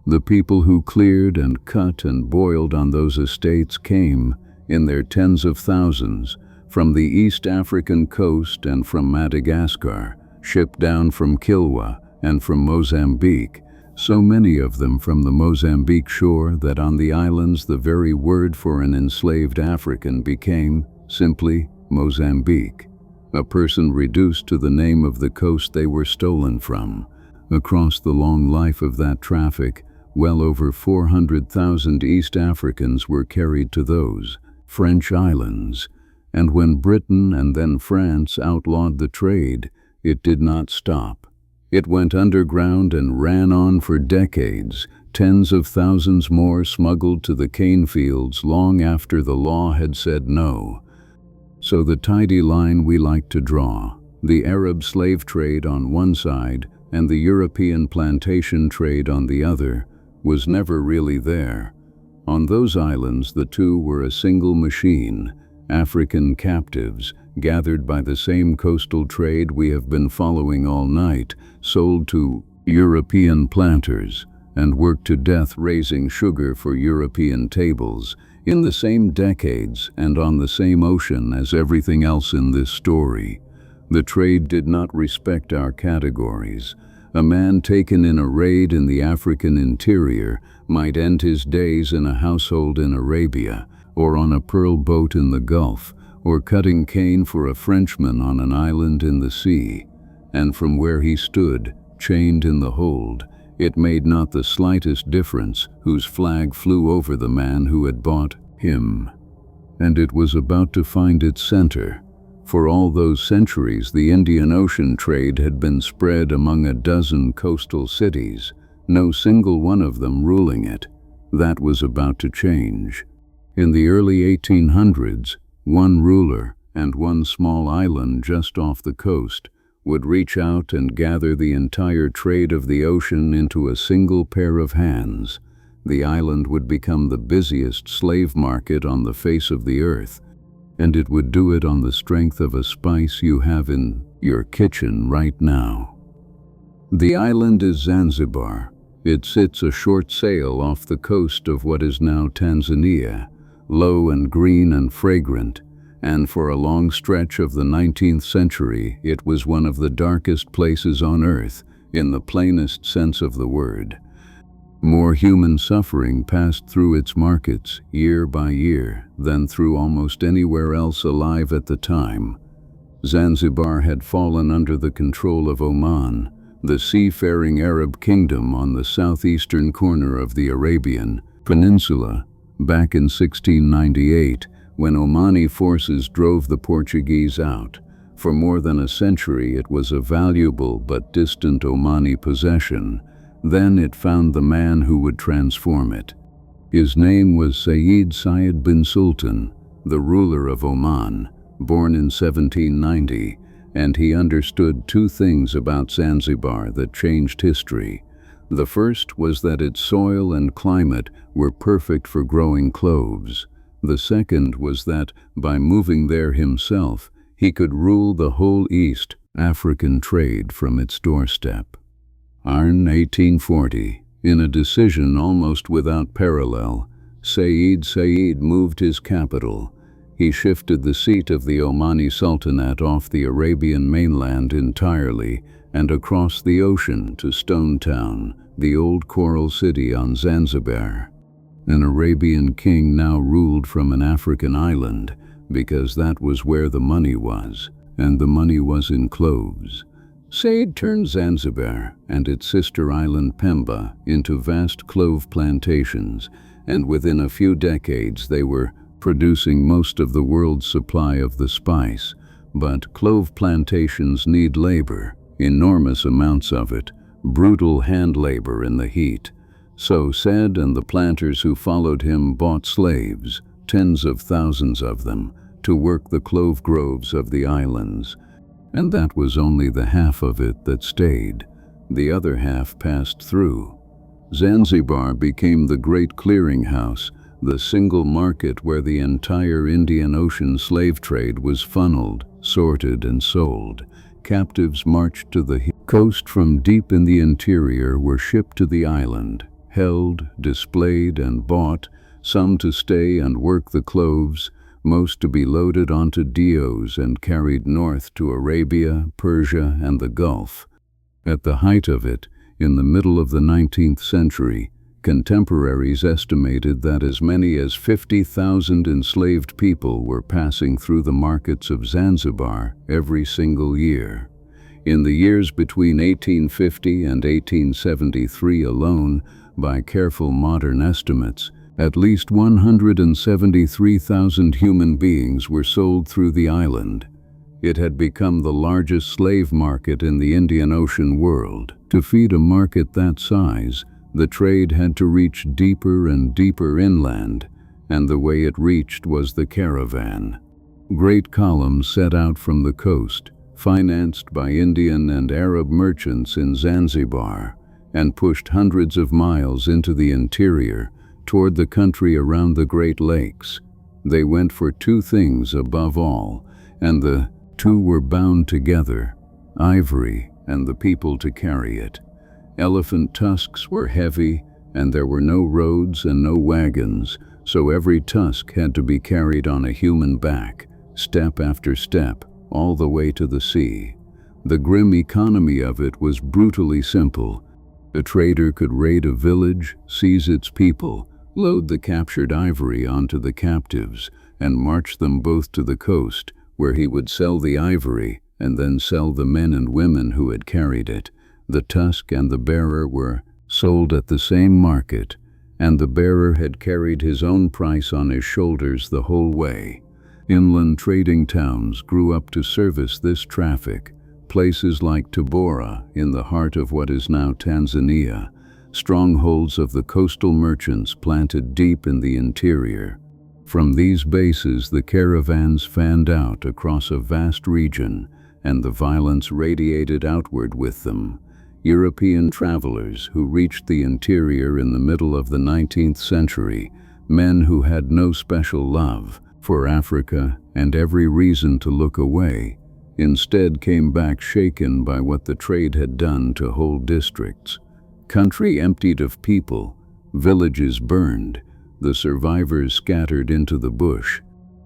Speaker 1: The people who cleared and cut and boiled on those estates came, in their tens of thousands, from the East African coast and from Madagascar, shipped down from Kilwa and from Mozambique, so many of them from the Mozambique shore that on the islands the very word for an enslaved African became, simply, Mozambique, a person reduced to the name of the coast they were stolen from. Across the long life of that traffic, well over 400,000 East Africans were carried to those French islands. And when Britain and then France outlawed the trade, it did not stop. It went underground and ran on for decades. Tens of thousands more smuggled to the cane fields long after the law had said no. So the tidy line we like to draw, the Arab slave trade on one side and the European plantation trade on the other, was never really there. On those islands, the two were a single machine, African captives, gathered by the same coastal trade we have been following all night, sold to European planters, and worked to death raising sugar for European tables, in the same decades and on the same ocean as everything else in this story. The trade did not respect our categories. A man taken in a raid in the African interior might end his days in a household in Arabia, or on a pearl boat in the Gulf, or cutting cane for a Frenchman on an island in the sea. And from where he stood, chained in the hold, it made not the slightest difference whose flag flew over the man who had bought him. And it was about to find its center. For all those centuries, the Indian Ocean trade had been spread among a dozen coastal cities, no single one of them ruling it. That was about to change. In the early 1800s, one ruler and one small island just off the coast would reach out and gather the entire trade of the ocean into a single pair of hands. The island would become the busiest slave market on the face of the earth, and it would do it on the strength of a spice you have in your kitchen right now. The island is Zanzibar. It sits a short sail off the coast of what is now Tanzania, low and green and fragrant, and for a long stretch of the 19th century it was one of the darkest places on earth, in the plainest sense of the word. More human suffering passed through its markets year by year than through almost anywhere else alive at the time. Zanzibar had fallen under the control of Oman, the seafaring Arab kingdom on the southeastern corner of the Arabian Peninsula, back in 1698, when Omani forces drove the Portuguese out. For more than a century it was a valuable but distant Omani possession. Then it found the man who would transform it. His name was Sayyid bin Sultan, the ruler of Oman, born in 1790, and he understood two things about Zanzibar that changed history. The first was that its soil and climate were perfect for growing cloves. The second was that, by moving there himself, he could rule the whole East African trade from its doorstep. Arn 1840. In a decision almost without parallel, Said moved his capital. He shifted the seat of the Omani Sultanate off the Arabian mainland entirely and across the ocean to Stone Town, the old coral city on Zanzibar. An Arabian king now ruled from an African island, because that was where the money was, and the money was in cloves. Said turned Zanzibar and its sister island Pemba into vast clove plantations, and within a few decades they were producing most of the world's supply of the spice. But clove plantations need labor, enormous amounts of it, brutal hand labor in the heat. So Said and the planters who followed him bought slaves, tens of thousands of them, to work the clove groves of the islands. And that was only the half of it that stayed. The other half passed through. Zanzibar became the great clearinghouse, the single market where the entire Indian Ocean slave trade was funneled, sorted, and sold. Captives marched to the coast from deep in the interior were shipped to the island, held, displayed, and bought, some to stay and work the cloves, most to be loaded onto dios and carried north to Arabia, Persia, and the Gulf. At the height of it, in the middle of the 19th century, contemporaries estimated that as many as 50,000 enslaved people were passing through the markets of Zanzibar every single year. In the years between 1850 and 1873 alone, by careful modern estimates, at least 173,000 human beings were sold through the island. It had become the largest slave market in the Indian Ocean world. To feed a market that size, the trade had to reach deeper and deeper inland, and the way it reached was the caravan. Great columns set out from the coast, financed by Indian and Arab merchants in Zanzibar, and pushed hundreds of miles into the interior, toward the country around the Great Lakes. They went for two things above all, and the two were bound together: ivory and the people to carry it. Elephant tusks were heavy, and there were no roads and no wagons, so every tusk had to be carried on a human back, step after step, all the way to the sea. The grim economy of it was brutally simple. A trader could raid a village, seize its people, load the captured ivory onto the captives, and march them both to the coast, where he would sell the ivory and then sell the men and women who had carried it. The tusk and the bearer were sold at the same market, and the bearer had carried his own price on his shoulders the whole way. Inland trading towns grew up to service this traffic. Places like Tabora, in the heart of what is now Tanzania, strongholds of the coastal merchants planted deep in the interior. From these bases, the caravans fanned out across a vast region, and the violence radiated outward with them. European travelers who reached the interior in the middle of the 19th century, men who had no special love for Africa and every reason to look away, instead came back shaken by what the trade had done to whole districts. Country emptied of people, villages burned, the survivors scattered into the bush.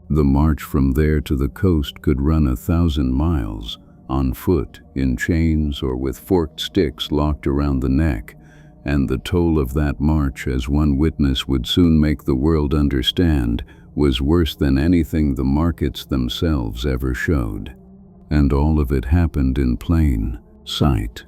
Speaker 1: The march from there to the coast could run 1,000 miles, on foot, in chains, or with forked sticks locked around the neck, and the toll of that march, as one witness would soon make the world understand, was worse than anything the markets themselves ever showed. And all of it happened in plain sight.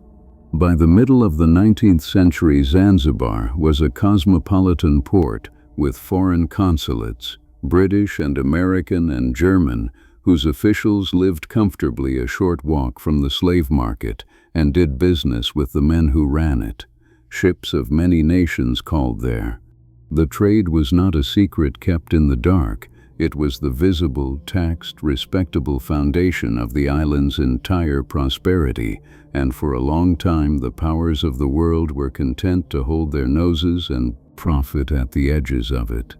Speaker 1: By the middle of the 19th century, Zanzibar was a cosmopolitan port with foreign consulates, British and American and German, whose officials lived comfortably a short walk from the slave market and did business with the men who ran it. Ships of many nations called there. The trade was not a secret kept in the dark. It was the visible, taxed, respectable foundation of the island's entire prosperity, and for a long time the powers of the world were content to hold their noses and profit at the edges of it.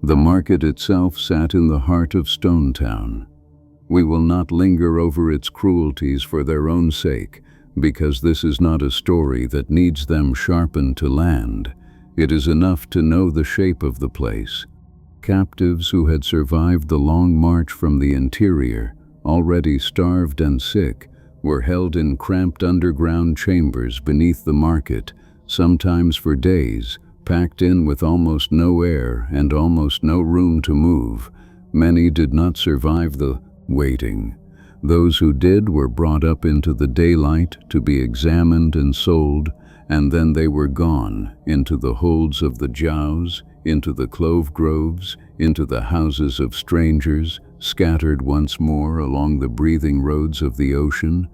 Speaker 1: The market itself sat in the heart of Stone Town. We will not linger over its cruelties for their own sake, because this is not a story that needs them sharpened to land. It is enough to know the shape of the place. Captives who had survived the long march from the interior, already starved and sick, were held in cramped underground chambers beneath the market, sometimes for days, packed in with almost no air and almost no room to move. Many did not survive the waiting. Those who did were brought up into the daylight to be examined and sold, and then they were gone into the holds of the dhows, into the clove groves, into the houses of strangers, scattered once more along the breathing roads of the ocean.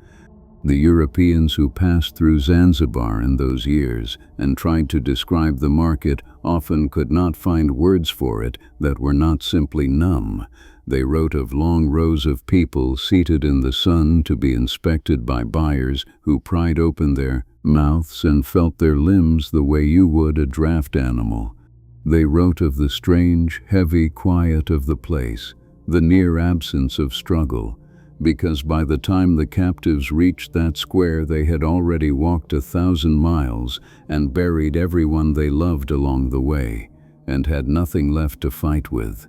Speaker 1: The Europeans who passed through Zanzibar in those years and tried to describe the market often could not find words for it that were not simply numb. They wrote of long rows of people seated in the sun to be inspected by buyers who pried open their mouths and felt their limbs the way you would a draft animal. They wrote of the strange, heavy quiet of the place, the near absence of struggle, because by the time the captives reached that square they had already walked 1,000 miles and buried everyone they loved along the way, and had nothing left to fight with.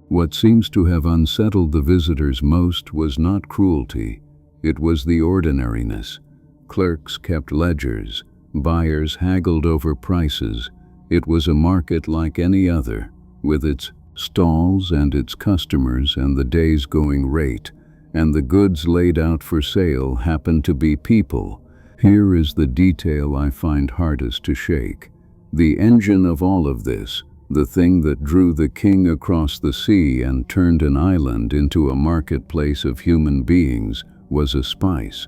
Speaker 1: What seems to have unsettled the visitors most was not cruelty, it was the ordinariness. Clerks kept ledgers, buyers haggled over prices. It was a market like any other, with its stalls and its customers and the day's going rate, and the goods laid out for sale happened to be people. Here is the detail I find hardest to shake. The engine of all of this, the thing that drew the king across the sea and turned an island into a marketplace of human beings, was a spice.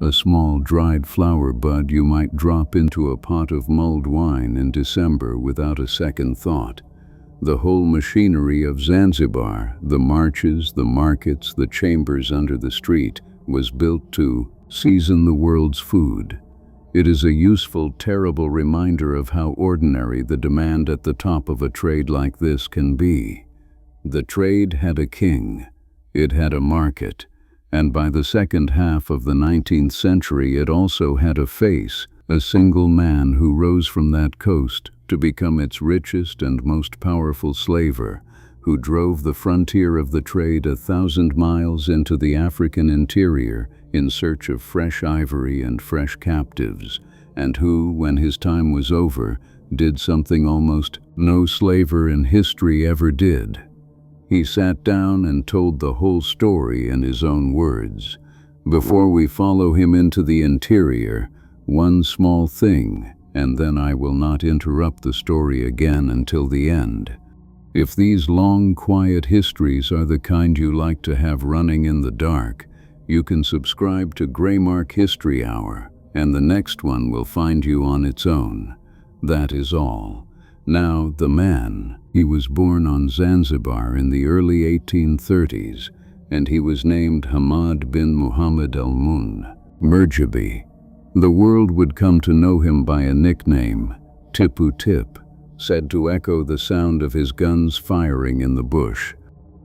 Speaker 1: A small dried flower bud you might drop into a pot of mulled wine in December without a second thought. The whole machinery of Zanzibar, the marches, the markets, the chambers under the street, was built to season the world's food. It is a useful, terrible reminder of how ordinary the demand at the top of a trade like this can be. The trade had a king. It had a market. And by the second half of the 19th century it also had a face, a single man who rose from that coast to become its richest and most powerful slaver, who drove the frontier of the trade 1,000 miles into the African interior in search of fresh ivory and fresh captives, and who, when his time was over, did something almost no slaver in history ever did. He sat down and told the whole story in his own words. Before we follow him into the interior, one small thing, and then I will not interrupt the story again until the end. If these long, quiet histories are the kind you like to have running in the dark, you can subscribe to Greymark History Hour, and the next one will find you on its own. That is all. Now, the man. He was born on Zanzibar in the early 1830s, and he was named Hamad bin Muhammad al-Mun, Murjabi. The world would come to know him by a nickname, Tipu Tip, said to echo the sound of his guns firing in the bush.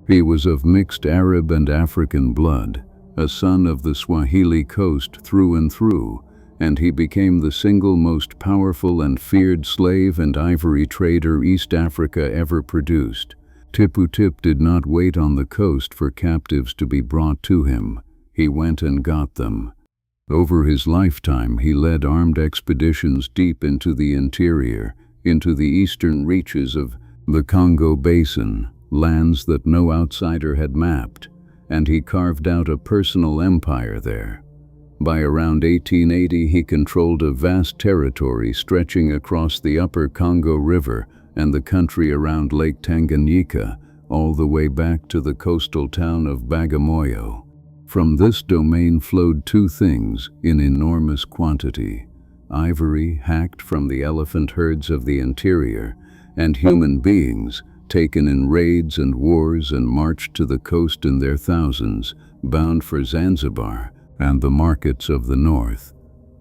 Speaker 1: He was of mixed Arab and African blood, a son of the Swahili coast through and through, and he became the single most powerful and feared slave and ivory trader East Africa ever produced. Tipu Tip did not wait on the coast for captives to be brought to him. He went and got them. Over his lifetime he led armed expeditions deep into the interior, into the eastern reaches of the Congo Basin, lands that no outsider had mapped, and he carved out a personal empire there. By around 1880 he controlled a vast territory stretching across the upper Congo River and the country around Lake Tanganyika, all the way back to the coastal town of Bagamoyo. From this domain flowed two things in enormous quantity: ivory hacked from the elephant herds of the interior, and human beings taken in raids and wars and marched to the coast in their thousands, bound for Zanzibar and the markets of the north.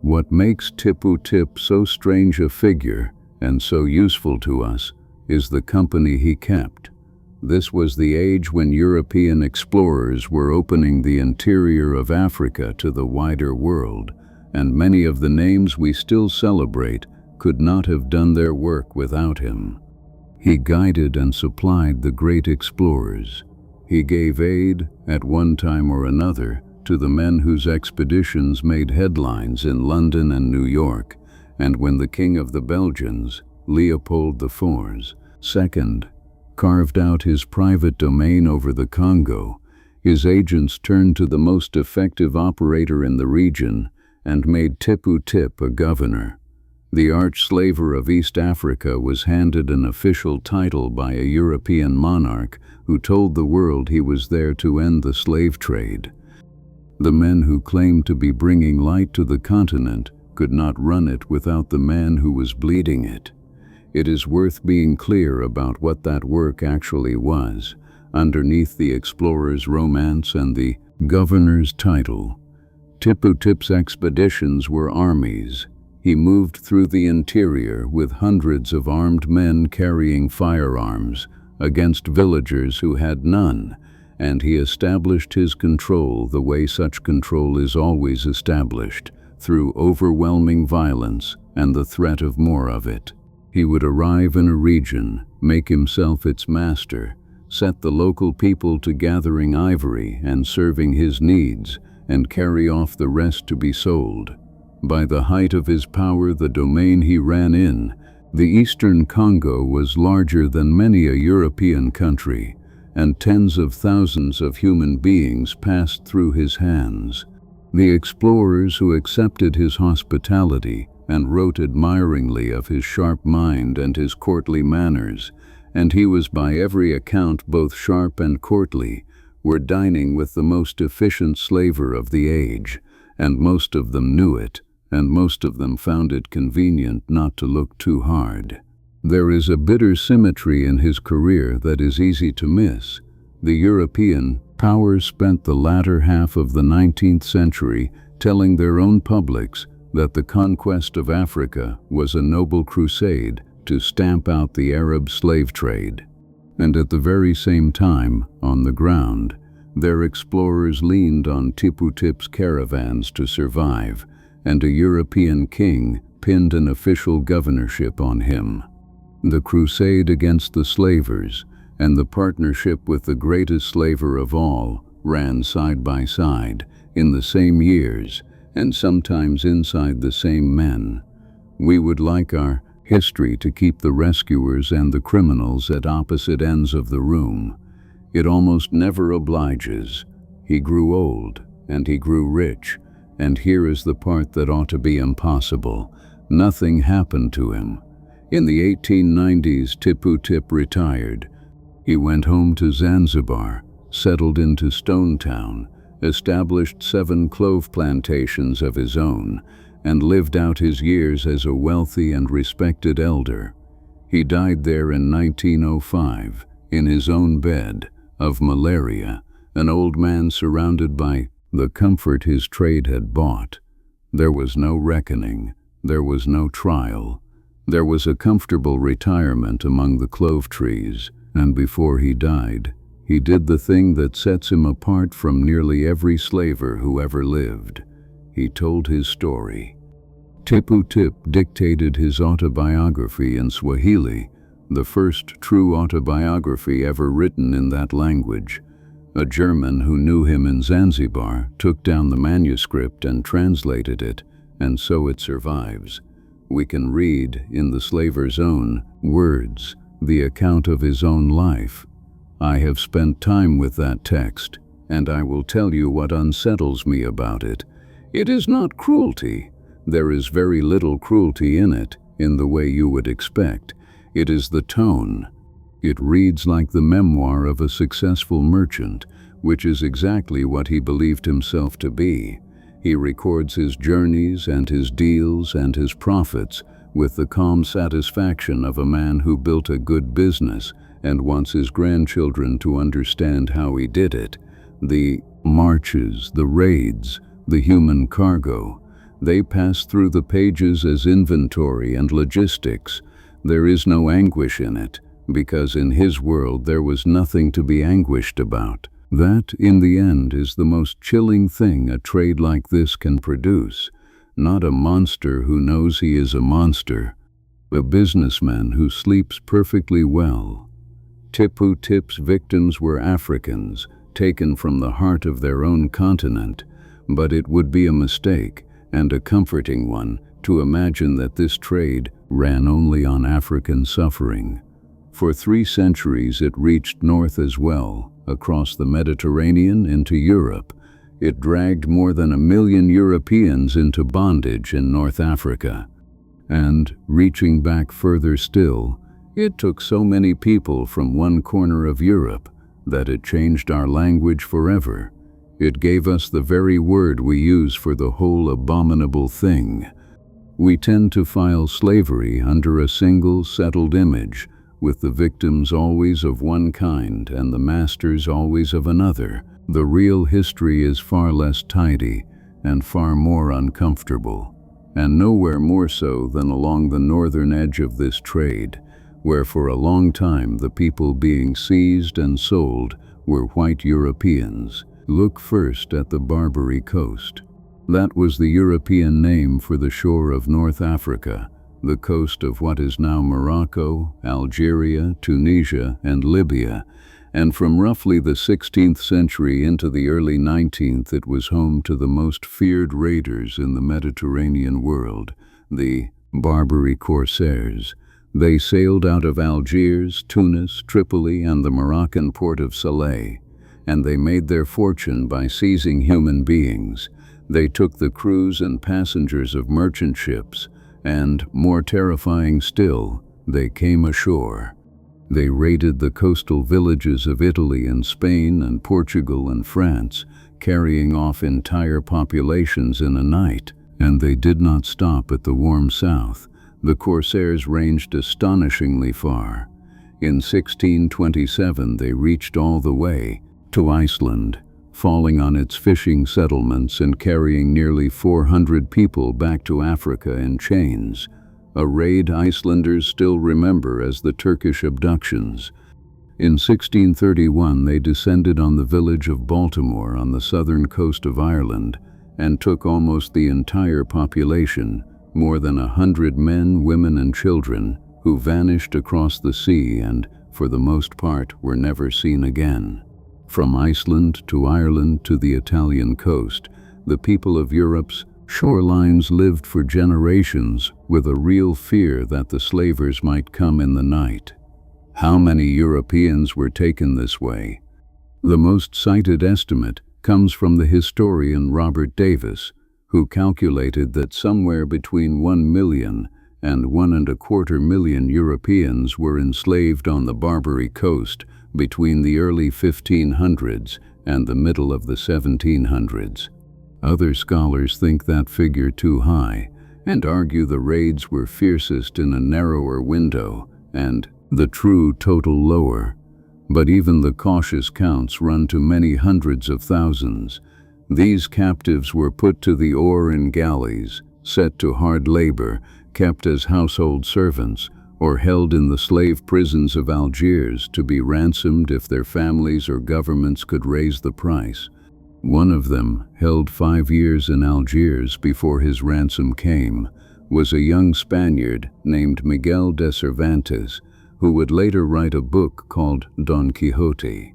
Speaker 1: What makes Tipu Tip so strange a figure and so useful to us is the company he kept. This was the age when European explorers were opening the interior of Africa to the wider world, and many of the names we still celebrate could not have done their work without him. He guided and supplied the great explorers. He gave aid, at one time or another, to the men whose expeditions made headlines in London and New York, and when the King of the Belgians, Leopold II, carved out his private domain over the Congo, his agents turned to the most effective operator in the region and made Tipu Tip a governor. The arch-slaver of East Africa was handed an official title by a European monarch who told the world he was there to end the slave trade. The men who claimed to be bringing light to the continent could not run it without the man who was bleeding it. It is worth being clear about what that work actually was, underneath the explorer's romance and the governor's title. Tipu Tip's expeditions were armies. He moved through the interior with hundreds of armed men carrying firearms against villagers who had none, and he established his control the way such control is always established, through overwhelming violence and the threat of more of it. He would arrive in a region, make himself its master, set the local people to gathering ivory and serving his needs, and carry off the rest to be sold. By the height of his power, the domain he ran in, the eastern Congo, was larger than many a European country, and tens of thousands of human beings passed through his hands. The explorers who accepted his hospitality and wrote admiringly of his sharp mind and his courtly manners, and he was by every account both sharp and courtly, were dining with the most efficient slaver of the age, and most of them knew it, and most of them found it convenient not to look too hard. There is a bitter symmetry in his career that is easy to miss. The European powers spent the latter half of the 19th century telling their own publics that the conquest of Africa was a noble crusade to stamp out the Arab slave trade. And at the very same time, on the ground, their explorers leaned on Tipu Tip's caravans to survive, and a European king pinned an official governorship on him. The crusade against the slavers and the partnership with the greatest slaver of all ran side by side in the same years and sometimes inside the same men. We would like our history to keep the rescuers and the criminals at opposite ends of the room. It almost never obliges. He grew old and he grew rich, and here is the part that ought to be impossible. Nothing happened to him. In the 1890s, Tipu Tip retired. He went home to Zanzibar, settled into Stone Town, established 7 clove plantations of his own, and lived out his years as a wealthy and respected elder. He died there in 1905, in his own bed, of malaria, an old man surrounded by the comfort his trade had bought. There was no reckoning, there was no trial. There was a comfortable retirement among the clove trees, and before he died, he did the thing that sets him apart from nearly every slaver who ever lived. He told his story. Tipu Tip dictated his autobiography in Swahili, the first true autobiography ever written in that language. A German who knew him in Zanzibar took down the manuscript and translated it, and so it survives. We can read, in the slaver's own words, the account of his own life. I have spent time with that text, and I will tell you what unsettles me about it. It is not cruelty. There is very little cruelty in it, in the way you would expect. It is the tone. It reads like the memoir of a successful merchant, which is exactly what he believed himself to be. He records his journeys and his deals and his profits with the calm satisfaction of a man who built a good business and wants his grandchildren to understand how he did it. The marches, the raids, the human cargo, they pass through the pages as inventory and logistics. There is no anguish in it, because in his world there was nothing to be anguished about. That, in the end, is the most chilling thing a trade like this can produce. Not a monster who knows he is a monster, a businessman who sleeps perfectly well. Tipu Tip's victims were Africans, taken from the heart of their own continent, but it would be a mistake, and a comforting one, to imagine that this trade ran only on African suffering. For 3 centuries it reached north as well, across the Mediterranean into Europe. It dragged more than 1 million Europeans into bondage in North Africa. And, reaching back further still, it took so many people from one corner of Europe that it changed our language forever. It gave us the very word we use for the whole abominable thing. We tend to file slavery under a single settled image, with the victims always of one kind and the masters always of another. The real history is far less tidy and far more uncomfortable, and nowhere more so than along the northern edge of this trade, where for a long time the people being seized and sold were white Europeans. Look first at the Barbary Coast. That was the European name for the shore of North Africa, the coast of what is now Morocco, Algeria, Tunisia, and Libya, and from roughly the 16th century into the early 19th it was home to the most feared raiders in the Mediterranean world, the Barbary Corsairs. They sailed out of Algiers, Tunis, Tripoli, and the Moroccan port of Salé, and they made their fortune by seizing human beings. They took the crews and passengers of merchant ships, and, more terrifying still, they came ashore. They raided the coastal villages of Italy and Spain and Portugal and France, carrying off entire populations in a night. And they did not stop at the warm south. The corsairs ranged astonishingly far. In 1627 they reached all the way to Iceland, falling on its fishing settlements and carrying nearly 400 people back to Africa in chains, a raid Icelanders still remember as the Turkish abductions. In 1631 they descended on the village of Baltimore on the southern coast of Ireland and took almost the entire population, more than 100 men, women, and children, who vanished across the sea and, for the most part, were never seen again. From Iceland to Ireland to the Italian coast, the people of Europe's shorelines lived for generations with a real fear that the slavers might come in the night. How many Europeans were taken this way? The most cited estimate comes from the historian Robert Davis, who calculated that somewhere between 1 million and 1.25 million Europeans were enslaved on the Barbary coast between the early 1500s and the middle of the 1700s. Other scholars think that figure too high and argue the raids were fiercest in a narrower window and the true total lower. But even the cautious counts run to many hundreds of thousands. These captives were put to the oar in galleys, set to hard labor, kept as household servants, or held in the slave prisons of Algiers to be ransomed if their families or governments could raise the price. One of them, held 5 years in Algiers before his ransom came, was a young Spaniard named Miguel de Cervantes, who would later write a book called Don Quixote.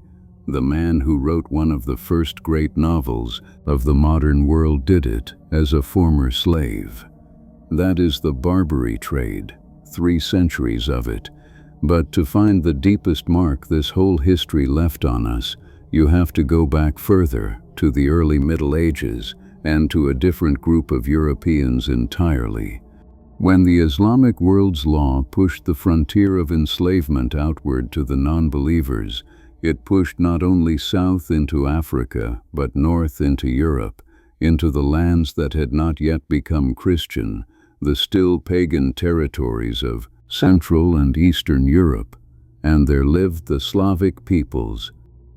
Speaker 1: The man who wrote one of the first great novels of the modern world did it as a former slave. That is the Barbary trade, 3 centuries of it. But to find the deepest mark this whole history left on us, you have to go back further, to the early Middle Ages, and to a different group of Europeans entirely. When the Islamic world's law pushed the frontier of enslavement outward to the non-believers, it pushed not only south into Africa, but north into Europe, into the lands that had not yet become Christian, the still pagan territories of Central and Eastern Europe, and there lived the Slavic peoples.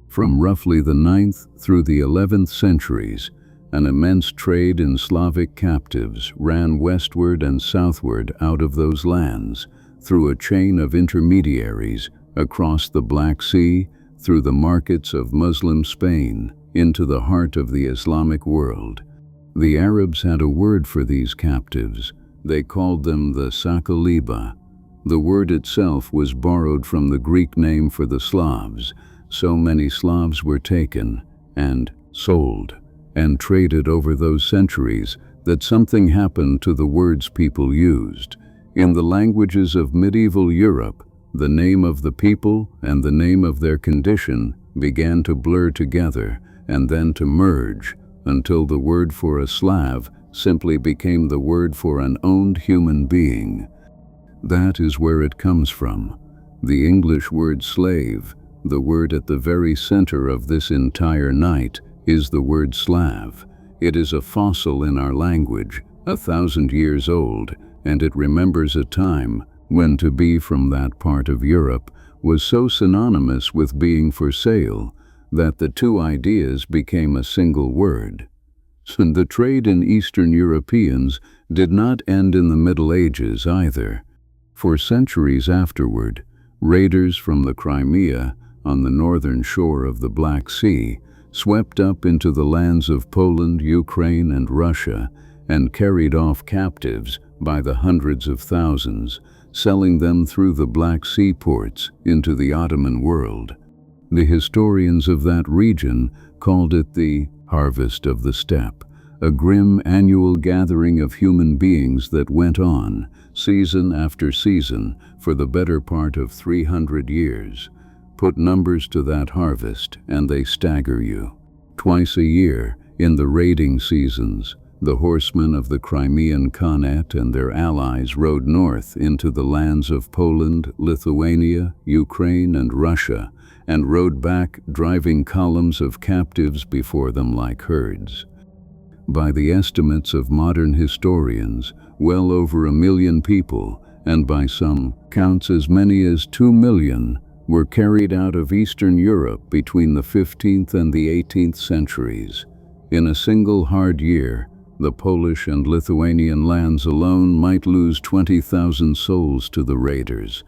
Speaker 1: From roughly the 9th through the 11th centuries, an immense trade in Slavic captives ran westward and southward out of those lands, through a chain of intermediaries, across the Black Sea, through the markets of Muslim Spain, into the heart of the Islamic world. The Arabs had a word for these captives. They called them the Sakaliba. The word itself was borrowed from the Greek name for the Slavs. So many Slavs were taken and sold and traded over those centuries that something happened to the words people used. In the languages of medieval Europe, the name of the people and the name of their condition began to blur together and then to merge until the word for a Slav simply became the word for an owned human being. That is where it comes from. The English word slave, the word at the very center of this entire night, is the word Slav. It is a fossil in our language, 1,000 years old, and it remembers a time when to be from that part of Europe was so synonymous with being for sale that the two ideas became a single word. So the trade in Eastern Europeans did not end in the Middle Ages either. For centuries afterward, raiders from the Crimea on the northern shore of the Black Sea swept up into the lands of Poland, Ukraine, and Russia and carried off captives by the hundreds of thousands, selling them through the Black Sea ports into the Ottoman world. The historians of that region called it the harvest of the steppe, a grim annual gathering of human beings that went on, season after season, for the better part of 300 years. Put numbers to that harvest, and they stagger you. Twice a year, in the raiding seasons, the horsemen of the Crimean Khanate and their allies rode north into the lands of Poland, Lithuania, Ukraine, and Russia, and rode back, driving columns of captives before them like herds. By the estimates of modern historians, well over 1 million people, and by some counts as many as 2 million, were carried out of Eastern Europe between the 15th and the 18th centuries. In a single hard year, the Polish and Lithuanian lands alone might lose 20,000 souls to the raiders.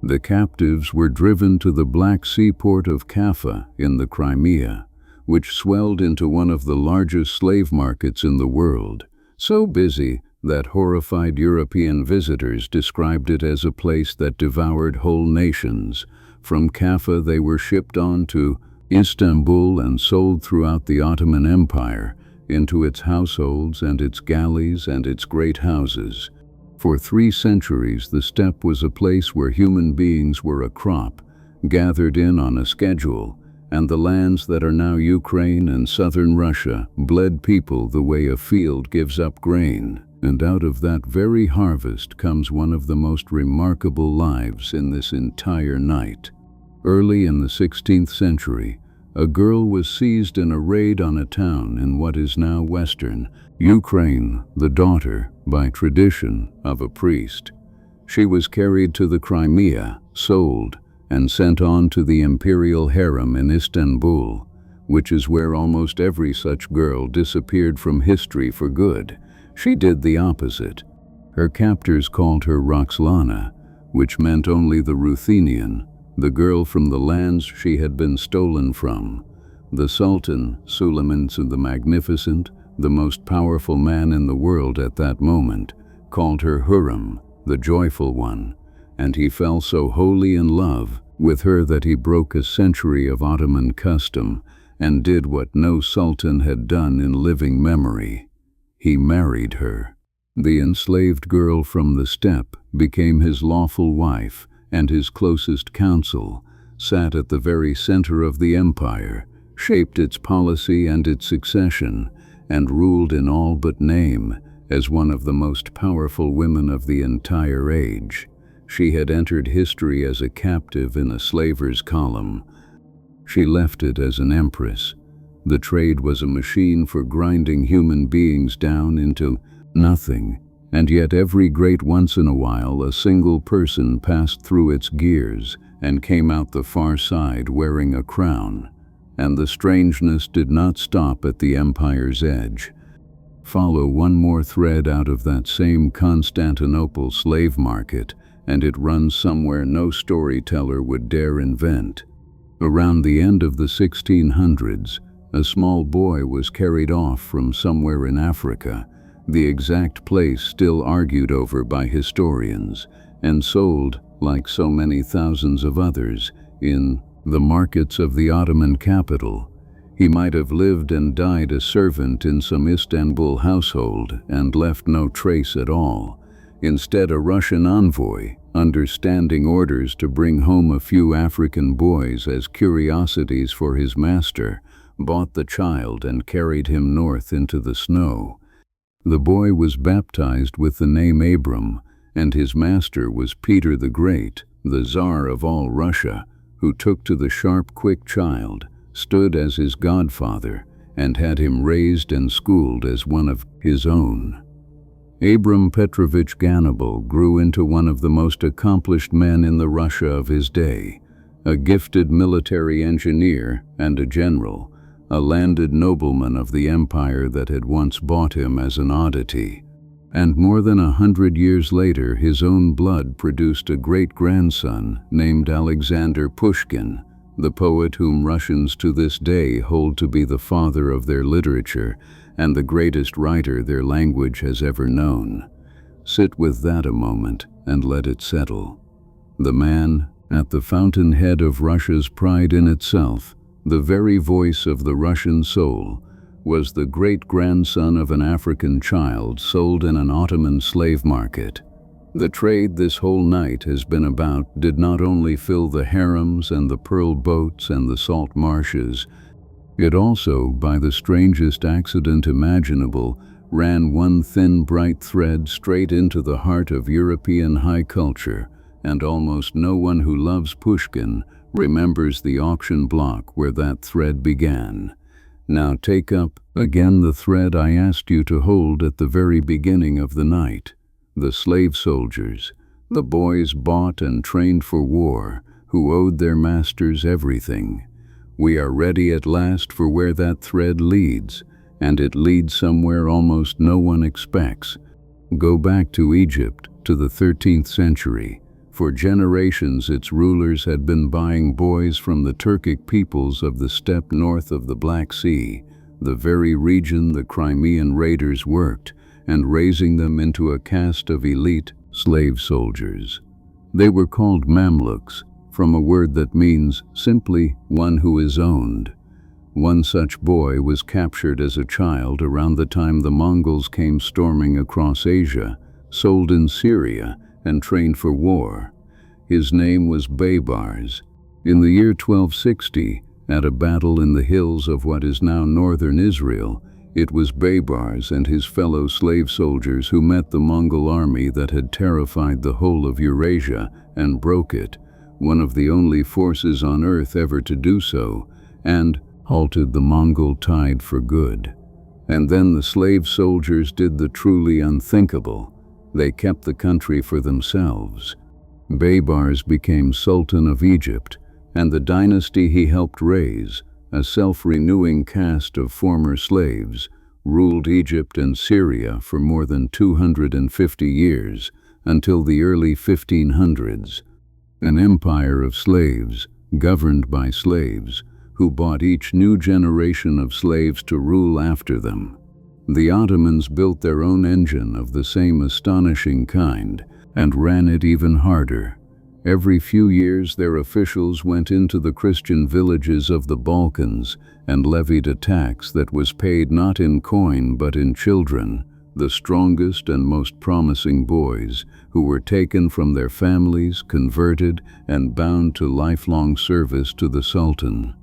Speaker 1: The captives were driven to the Black Sea port of Kaffa in the Crimea, which swelled into one of the largest slave markets in the world, so busy that horrified European visitors described it as a place that devoured whole nations. From Kaffa they were shipped on to Istanbul and sold throughout the Ottoman Empire, into its households and its galleys and its great houses. For 3 centuries the steppe was a place where human beings were a crop, gathered in on a schedule, and the lands that are now Ukraine and southern Russia bled people the way a field gives up grain. And out of that very harvest comes one of the most remarkable lives in this entire night. Early in the 16th century, a girl was seized in a raid on a town in what is now western Ukraine, the daughter, by tradition, of a priest. She was carried to the Crimea, sold, and sent on to the imperial harem in Istanbul, which is where almost every such girl disappeared from history for good. She did the opposite. Her captors called her Roxlana, which meant only the Ruthenian, the girl from the lands she had been stolen from. The Sultan, Suleiman the Magnificent, the most powerful man in the world at that moment, called her Hurrem, the joyful one, and he fell so wholly in love with her that he broke a century of Ottoman custom and did what no sultan had done in living memory. He married her. The enslaved girl from the steppe became his lawful wife, and his closest counsel, sat at the very center of the empire, shaped its policy and its succession, and ruled in all but name as one of the most powerful women of the entire age. She had entered history as a captive in a slaver's column. She left it as an empress. The trade was a machine for grinding human beings down into nothing, and yet every great once in a while a single person passed through its gears and came out the far side wearing a crown. And the strangeness did not stop at the empire's edge. Follow one more thread out of that same Constantinople slave market, and it runs somewhere no storyteller would dare invent. Around the end of the 1600s, a small boy was carried off from somewhere in Africa, the exact place still argued over by historians, and sold, like so many thousands of others, in the markets of the Ottoman capital. He might have lived and died a servant in some Istanbul household and left no trace at all. Instead, a Russian envoy, under standing orders to bring home a few African boys as curiosities for his master, bought the child and carried him north into the snow. The boy was baptized with the name Abram, and his master was Peter the Great, the Tsar of all Russia, who took to the sharp, quick child, stood as his godfather, and had him raised and schooled as one of his own. Abram Petrovich Ganibal grew into one of the most accomplished men in the Russia of his day, a gifted military engineer and a general, a landed nobleman of the empire that had once bought him as an oddity. And more than 100 years later, his own blood produced a great-grandson named Alexander Pushkin, the poet whom Russians to this day hold to be the father of their literature and the greatest writer their language has ever known. Sit with that a moment and let it settle. The man, at the fountainhead of Russia's pride in itself, the very voice of the Russian soul, was the great-grandson of an African child sold in an Ottoman slave market. The trade this whole night has been about did not only fill the harems and the pearl boats and the salt marshes, it also, by the strangest accident imaginable, ran one thin bright thread straight into the heart of European high culture, and almost no one who loves Pushkin remembers the auction block where that thread began. Now take up again the thread I asked you to hold at the very beginning of the night. The slave soldiers, the boys bought and trained for war, who owed their masters everything. We are ready at last for where that thread leads, and it leads somewhere almost no one expects. Go back to Egypt, to the 13th century. For generations its rulers had been buying boys from the Turkic peoples of the steppe north of the Black Sea, the very region the Crimean raiders worked, and raising them into a caste of elite slave soldiers. They were called Mamluks, from a word that means simply one who is owned. One such boy was captured as a child around the time the Mongols came storming across Asia, sold in Syria, and trained for war. His name was Baybars. In the year 1260, at a battle in the hills of what is now northern Israel, it was Baybars and his fellow slave soldiers who met the Mongol army that had terrified the whole of Eurasia and broke it, one of the only forces on earth ever to do so, and halted the Mongol tide for good. And then the slave soldiers did the truly unthinkable. They kept the country for themselves. Baybars became Sultan of Egypt, and the dynasty he helped raise, a self-renewing caste of former slaves, ruled Egypt and Syria for more than 250 years, until the early 1500s. An empire of slaves, governed by slaves, who bought each new generation of slaves to rule after them. The Ottomans built their own engine of the same astonishing kind, and ran it even harder. Every few years their officials went into the Christian villages of the Balkans and levied a tax that was paid not in coin but in children, the strongest and most promising boys, who were taken from their families, converted, and bound to lifelong service to the Sultan.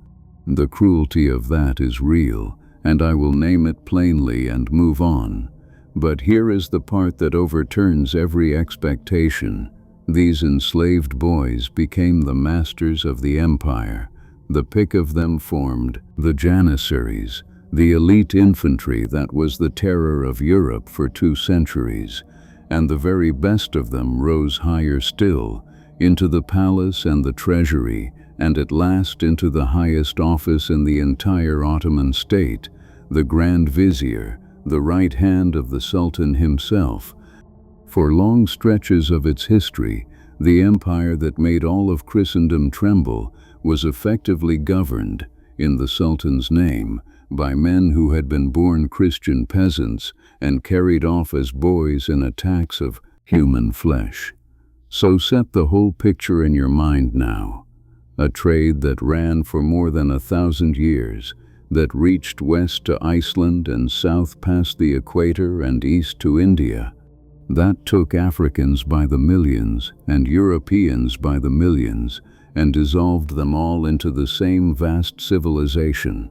Speaker 1: The cruelty of that is real, and I will name it plainly and move on. But here is the part that overturns every expectation. These enslaved boys became the masters of the empire. The pick of them formed the Janissaries, the elite infantry that was the terror of Europe for 2 centuries, and the very best of them rose higher still, into the palace and the treasury, and at last into the highest office in the entire Ottoman state, the Grand Vizier, the right hand of the Sultan himself. For long stretches of its history, the empire that made all of Christendom tremble was effectively governed, in the Sultan's name, by men who had been born Christian peasants and carried off as boys in attacks of human flesh. So set the whole picture in your mind now. A trade that ran for more than 1,000 years, that reached west to Iceland and south past the equator and east to India. That took Africans by the millions and Europeans by the millions and dissolved them all into the same vast civilization.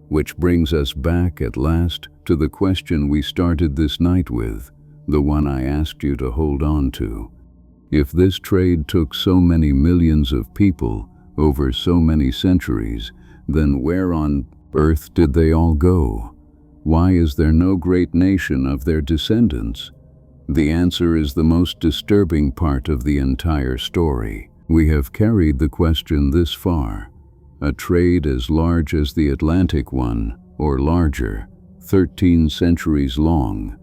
Speaker 1: Which brings us back at last to the question we started this night with, the one I asked you to hold on to. If this trade took so many millions of people over so many centuries, then where on earth did they all go? Why is there no great nation of their descendants? The answer is the most disturbing part of the entire story. We have carried the question this far. A trade as large as the Atlantic one, or larger, 13 centuries long,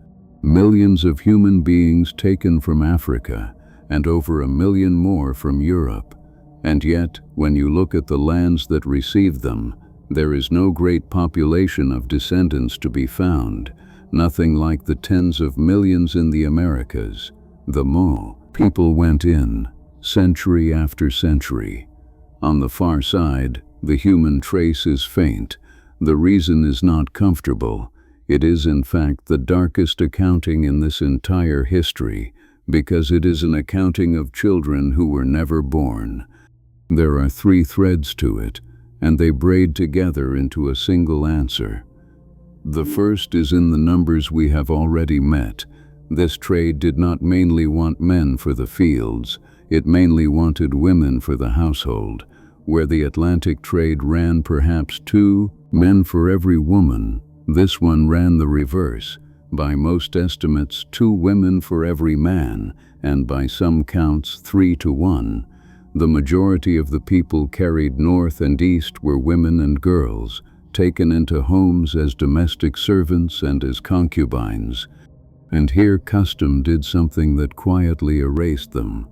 Speaker 1: millions of human beings taken from Africa, and over 1 million more from Europe. And yet, when you look at the lands that received them, there is no great population of descendants to be found, nothing like the tens of millions in the Americas. The Mo people went in, century after century. On the far side, the human trace is faint, The reason is not comfortable. It is in fact the darkest accounting in this entire history, because it is an accounting of children who were never born. There are 3 threads to it, and they braid together into a single answer. The first is in the numbers we have already met. This trade did not mainly want men for the fields, it mainly wanted women for the household. Where the Atlantic trade ran perhaps 2 men for every woman, this one ran the reverse. By most estimates, 2 women for every man, and by some counts 3 to 1. The majority of the people carried north and east were women and girls, taken into homes as domestic servants and as concubines. And here custom did something that quietly erased them.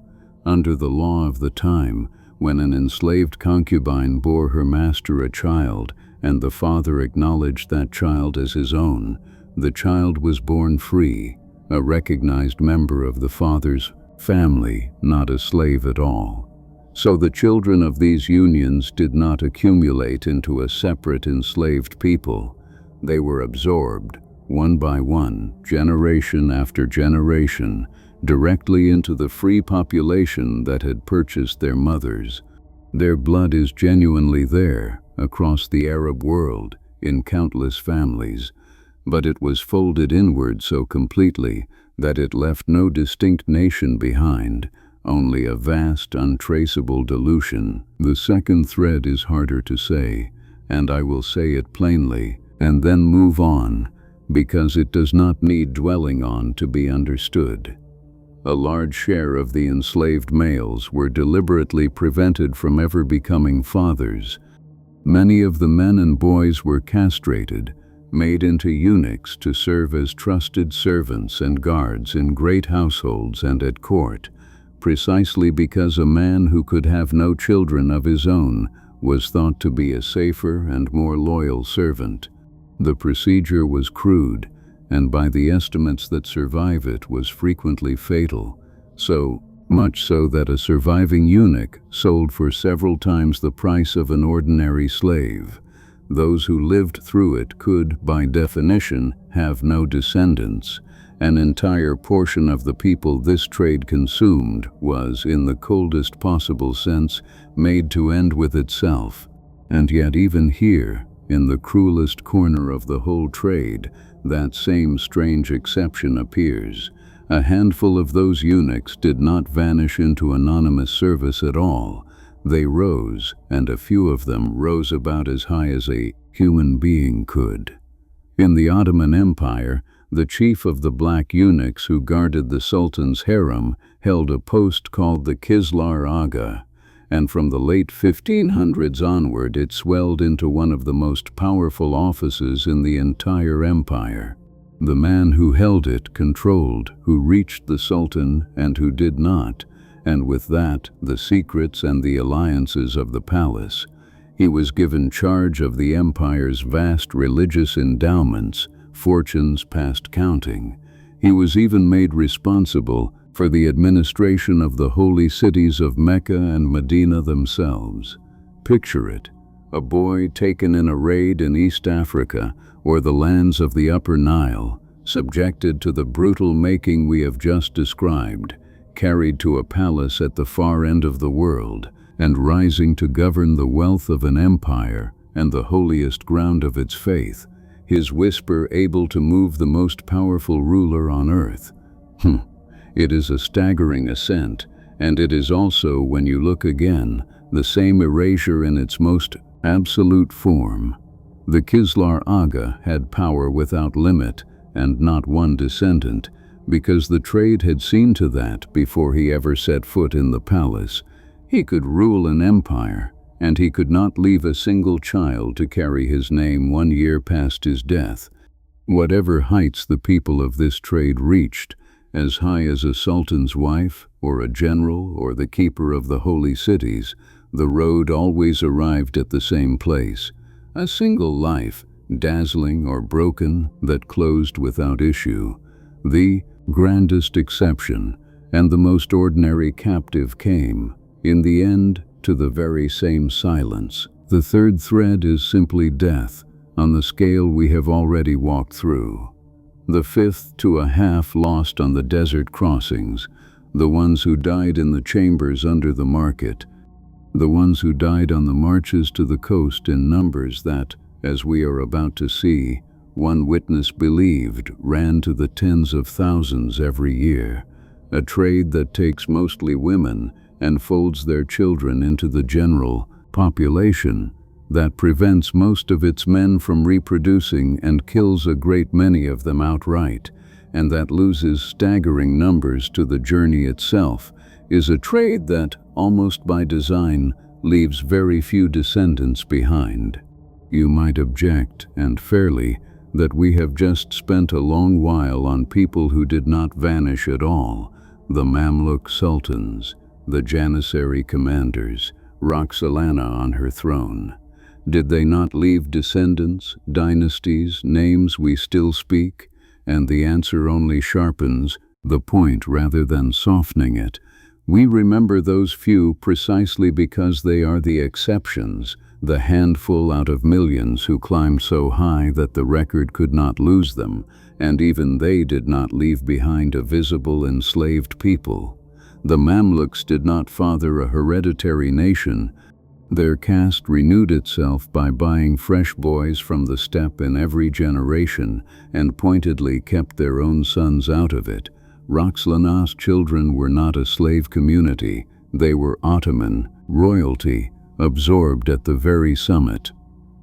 Speaker 1: Under the law of the time, when an enslaved concubine bore her master a child, and the father acknowledged that child as his own, the child was born free, a recognized member of the father's family, not a slave at all. So the children of these unions did not accumulate into a separate enslaved people. They were absorbed, one by one, generation after generation, directly into the free population that had purchased their mothers. Their blood is genuinely there, across the Arab world, in countless families, but it was folded inward so completely that it left no distinct nation behind, only a vast, untraceable dilution. The second thread is harder to say, and I will say it plainly, and then move on, because it does not need dwelling on to be understood. A large share of the enslaved males were deliberately prevented from ever becoming fathers. Many of the men and boys were castrated, made into eunuchs to serve as trusted servants and guards in great households and at court, precisely because a man who could have no children of his own was thought to be a safer and more loyal servant. The procedure was crude, and by the estimates that survive it was frequently fatal, so much so that a surviving eunuch sold for several times the price of an ordinary slave. Those who lived through it could, by definition, have no descendants. An entire portion of the people this trade consumed was, in the coldest possible sense, made to end with itself. And yet even here, in the cruelest corner of the whole trade, that same strange exception appears. A handful of those eunuchs did not vanish into anonymous service at all. They rose, and a few of them rose about as high as a human being could. In the Ottoman Empire, the chief of the black eunuchs who guarded the Sultan's harem held a post called the Kislar Aga, and from the late 1500s onward it swelled into one of the most powerful offices in the entire empire. The man who held it controlled who reached the Sultan and who did not, and with that, the secrets and the alliances of the palace. He was given charge of the empire's vast religious endowments, fortunes past counting. He was even made responsible for the administration of the holy cities of Mecca and Medina themselves. Picture it, a boy taken in a raid in East Africa or the lands of the Upper Nile, subjected to the brutal making we have just described, carried to a palace at the far end of the world, and rising to govern the wealth of an empire and the holiest ground of its faith, his whisper able to move the most powerful ruler on earth. It is a staggering ascent, and it is also, when you look again, the same erasure in its most absolute form. The Kislar Aga had power without limit, and not one descendant, because the trade had seen to that before he ever set foot in the palace. He could rule an empire, and he could not leave a single child to carry his name 1 year past his death. Whatever heights the people of this trade reached, as high as a sultan's wife, or a general, or the keeper of the holy cities, the road always arrived at the same place. A single life, dazzling or broken, that closed without issue. The grandest exception, and the most ordinary captive came, in the end, to the very same silence. The third thread is simply death, on the scale we have already walked through. The fifth to a half lost on the desert crossings, the ones who died in the chambers under the market, the ones who died on the marches to the coast in numbers that, as we are about to see, one witness believed ran to the tens of thousands every year, a trade that takes mostly women and folds their children into the general population, that prevents most of its men from reproducing and kills a great many of them outright, and that loses staggering numbers to the journey itself, is a trade that, almost by design, leaves very few descendants behind. You might object, and fairly, that we have just spent a long while on people who did not vanish at all, the Mamluk sultans, the Janissary commanders, Roxolana on her throne. Did they not leave descendants, dynasties, names we still speak? And the answer only sharpens the point rather than softening it. We remember those few precisely because they are the exceptions, the handful out of millions who climbed so high that the record could not lose them, and even they did not leave behind a visible enslaved people. The Mamluks did not father a hereditary nation. Their caste renewed itself by buying fresh boys from the steppe in every generation and pointedly kept their own sons out of it. Roxolana's children were not a slave community, they were Ottoman royalty, absorbed at the very summit.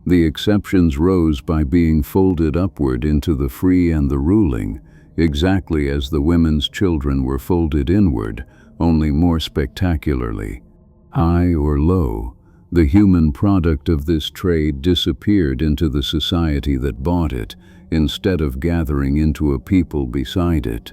Speaker 1: The exceptions rose by being folded upward into the free and the ruling, exactly as the women's children were folded inward, only more spectacularly. High or low, the human product of this trade disappeared into the society that bought it, instead of gathering into a people beside it.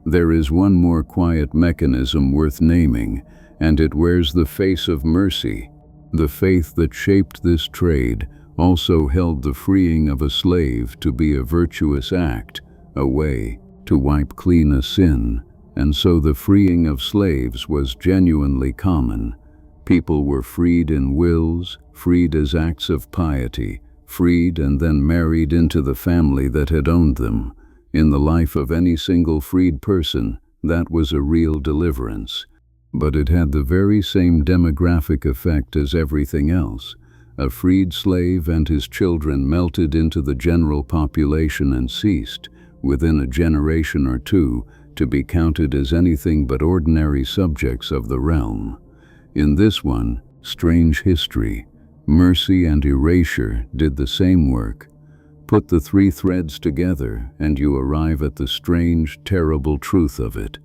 Speaker 1: There is one more quiet mechanism worth naming, and it wears the face of mercy. The faith that shaped this trade also held the freeing of a slave to be a virtuous act, a way to wipe clean a sin, and so the freeing of slaves was genuinely common. People were freed in wills, freed as acts of piety, freed and then married into the family that had owned them. In the life of any single freed person, that was a real deliverance. But it had the very same demographic effect as everything else. A freed slave and his children melted into the general population and ceased, within a generation or two, to be counted as anything but ordinary subjects of the realm. In this one, strange history, mercy and erasure did the same work. Put the three threads together and you arrive at the strange, terrible truth of it.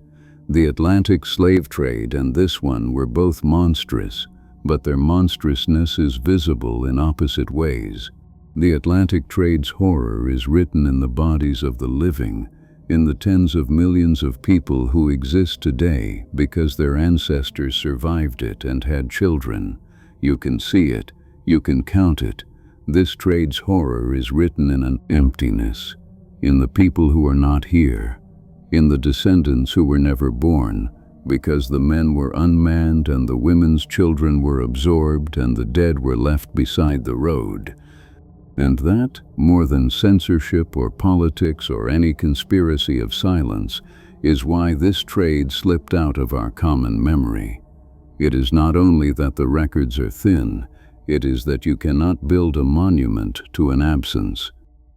Speaker 1: The Atlantic slave trade and this one were both monstrous, but their monstrousness is visible in opposite ways. The Atlantic trade's horror is written in the bodies of the living, in the tens of millions of people who exist today because their ancestors survived it and had children. You can see it, you can count it. This trade's horror is written in an emptiness, in the people who are not here, in the descendants who were never born, because the men were unmanned and the women's children were absorbed and the dead were left beside the road. And that, more than censorship or politics or any conspiracy of silence, is why this trade slipped out of our common memory. It is not only that the records are thin, it is that you cannot build a monument to an absence.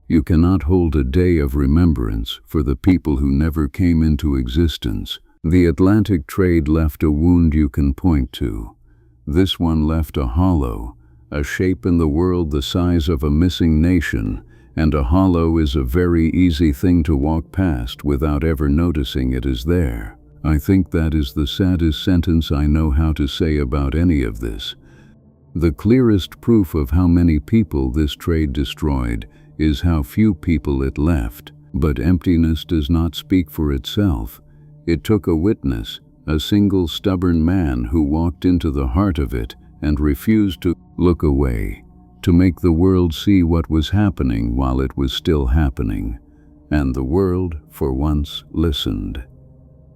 Speaker 1: You cannot hold a day of remembrance for the people who never came into existence. The Atlantic trade left a wound you can point to. This one left a hollow, a shape in the world the size of a missing nation, and a hollow is a very easy thing to walk past without ever noticing it is there. I think that is the saddest sentence I know how to say about any of this. The clearest proof of how many people this trade destroyed is how few people it left. But emptiness does not speak for itself. It took a witness, a single stubborn man who walked into the heart of it and refused to look away, to make the world see what was happening while it was still happening. And the world, for once, listened.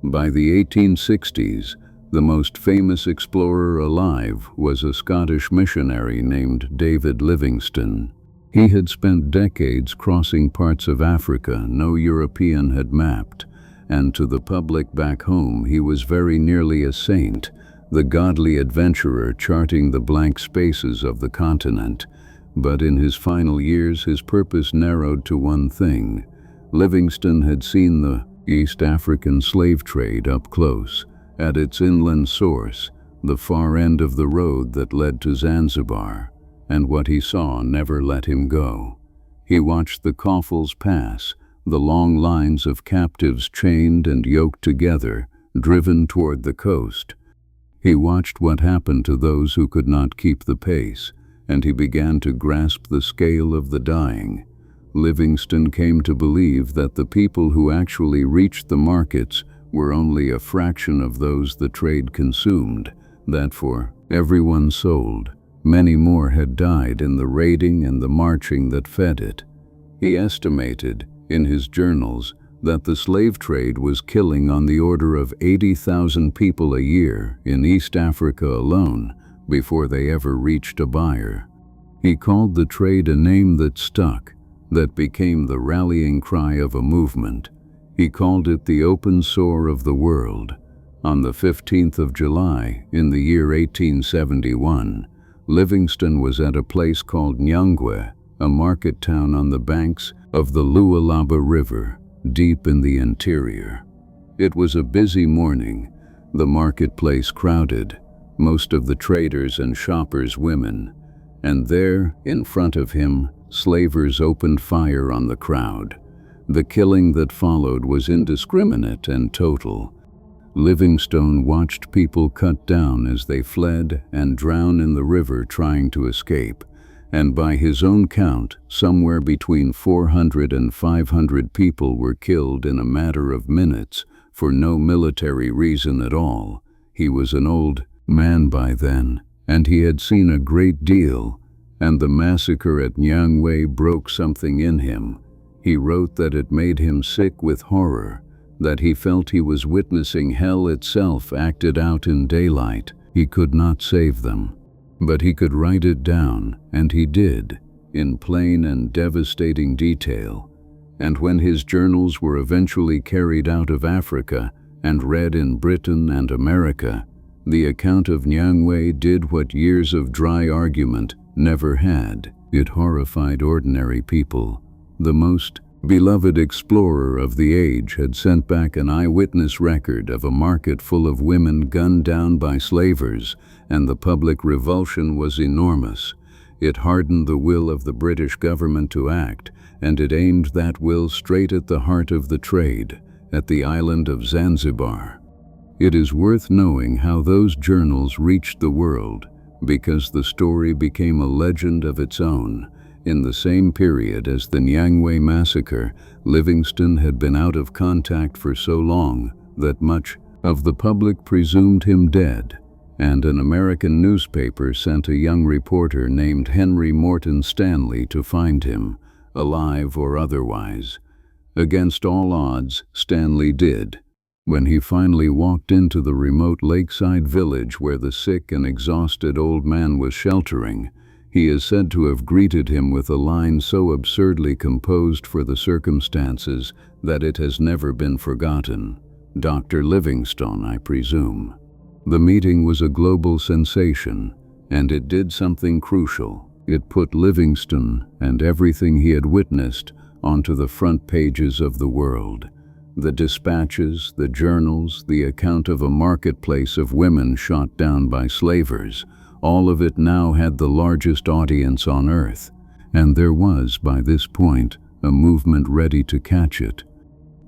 Speaker 1: By the 1860s, the most famous explorer alive was a Scottish missionary named David Livingstone. He had spent decades crossing parts of Africa no European had mapped, and to the public back home he was very nearly a saint, the godly adventurer charting the blank spaces of the continent. But in his final years his purpose narrowed to one thing. Livingstone had seen the East African slave trade up close, at its inland source, the far end of the road that led to Zanzibar, and what he saw never let him go. He watched the coffles pass, the long lines of captives chained and yoked together, driven toward the coast. He watched what happened to those who could not keep the pace, and he began to grasp the scale of the dying. Livingstone came to believe that the people who actually reached the markets were only a fraction of those the trade consumed, that for everyone sold, many more had died in the raiding and the marching that fed it. He estimated, in his journals, that the slave trade was killing on the order of 80,000 people a year in East Africa alone before they ever reached a buyer. He called the trade a name that stuck, that became the rallying cry of a movement. He called it the open sore of the world. On the 15th of July, in the year 1871, Livingstone was at a place called Nyangwe, a market town on the banks of the Lualaba River, deep in the interior. It was a busy morning, the marketplace crowded, most of the traders and shoppers women, and there, in front of him, slavers opened fire on the crowd. The killing that followed was indiscriminate and total. Livingstone watched people cut down as they fled and drown in the river trying to escape, and by his own count, somewhere between 400 and 500 people were killed in a matter of minutes for no military reason at all. He was an old man by then, and he had seen a great deal, and the massacre at Nyangwe broke something in him. He wrote that it made him sick with horror, that he felt he was witnessing hell itself acted out in daylight. He could not save them, but he could write it down, and he did, in plain and devastating detail. And when his journals were eventually carried out of Africa and read in Britain and America, the account of Nyangwe did what years of dry argument never had. It horrified ordinary people. The most beloved explorer of the age had sent back an eyewitness record of a market full of women gunned down by slavers, and the public revulsion was enormous. It hardened the will of the British government to act, and it aimed that will straight at the heart of the trade, at the island of Zanzibar. It is worth knowing how those journals reached the world, because the story became a legend of its own. In the same period as the Nyangwe massacre, Livingstone had been out of contact for so long that much of the public presumed him dead, and an American newspaper sent a young reporter named Henry Morton Stanley to find him, alive or otherwise. Against all odds, Stanley did. When he finally walked into the remote lakeside village where the sick and exhausted old man was sheltering, he is said to have greeted him with a line so absurdly composed for the circumstances that it has never been forgotten. "Dr. Livingstone, I presume." The meeting was a global sensation, and it did something crucial. It put Livingstone and everything he had witnessed onto the front pages of the world. The dispatches, the journals, the account of a marketplace of women shot down by slavers, all of it now had the largest audience on earth, and there was, by this point, a movement ready to catch it.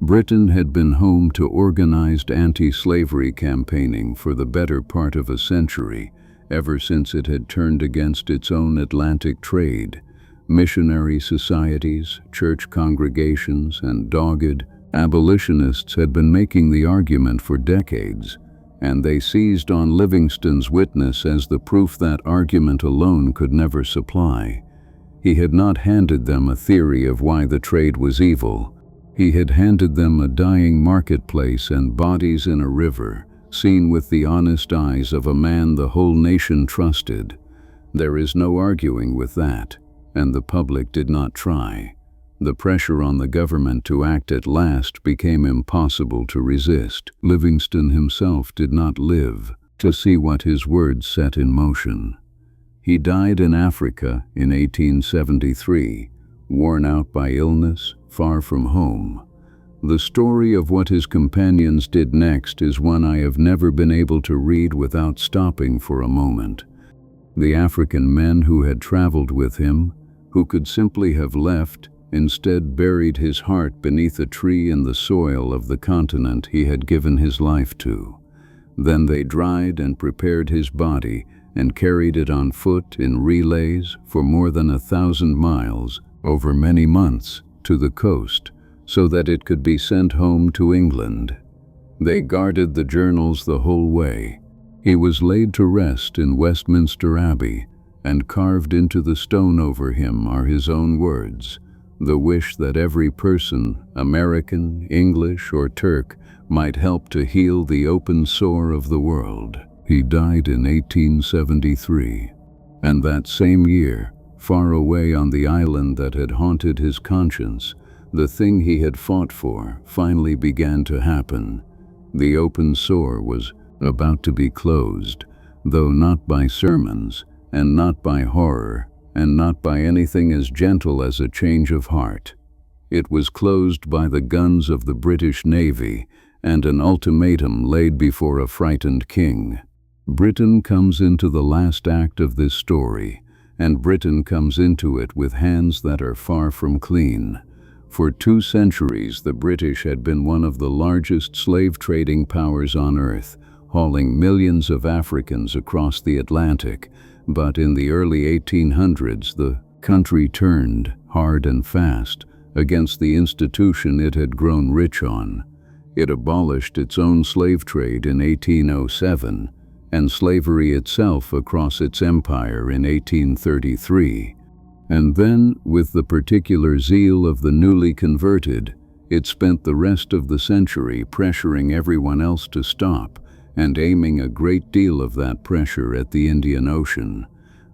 Speaker 1: Britain had been home to organized anti-slavery campaigning for the better part of a century, ever since it had turned against its own Atlantic trade. Missionary societies, church congregations, and dogged abolitionists had been making the argument for decades, and they seized on Livingstone's witness as the proof that argument alone could never supply. He had not handed them a theory of why the trade was evil. He had handed them a dying marketplace and bodies in a river, seen with the honest eyes of a man the whole nation trusted. There is no arguing with that. and the public did not try. The pressure on the government to act at last became impossible to resist. Livingstone himself did not live to see what his words set in motion. He died in Africa in 1873, worn out by illness, far from home. The story of what his companions did next is one I have never been able to read without stopping for a moment. The African men who had traveled with him, who could simply have left, instead buried his heart beneath a tree in the soil of the continent he had given his life to. Then they dried and prepared his body and carried it on foot in relays for more than 1,000 miles over many months to the coast so that it could be sent home to England. They guarded the journals the whole way. He was laid to rest in Westminster Abbey, and carved into the stone over him are his own words, the wish that every person, American, English, or Turk, might help to heal the open sore of the world. He died in 1873, and that same year, far away on the island that had haunted his conscience, the thing he had fought for finally began to happen. The open sore was about to be closed, though not by sermons, and not by horror, and not by anything as gentle as a change of heart. It was closed by the guns of the British Navy and an ultimatum laid before a frightened king. Britain comes into the last act of this story, and Britain comes into it with hands that are far from clean. For 2 centuries, the British had been one of the largest slave-trading powers on earth, hauling millions of Africans across the Atlantic. But in the early 1800s, the country turned, hard and fast, against the institution it had grown rich on. It abolished its own slave trade in 1807, and slavery itself across its empire in 1833. And then, with the particular zeal of the newly converted, it spent the rest of the century pressuring everyone else to stop, and aiming a great deal of that pressure at the Indian Ocean.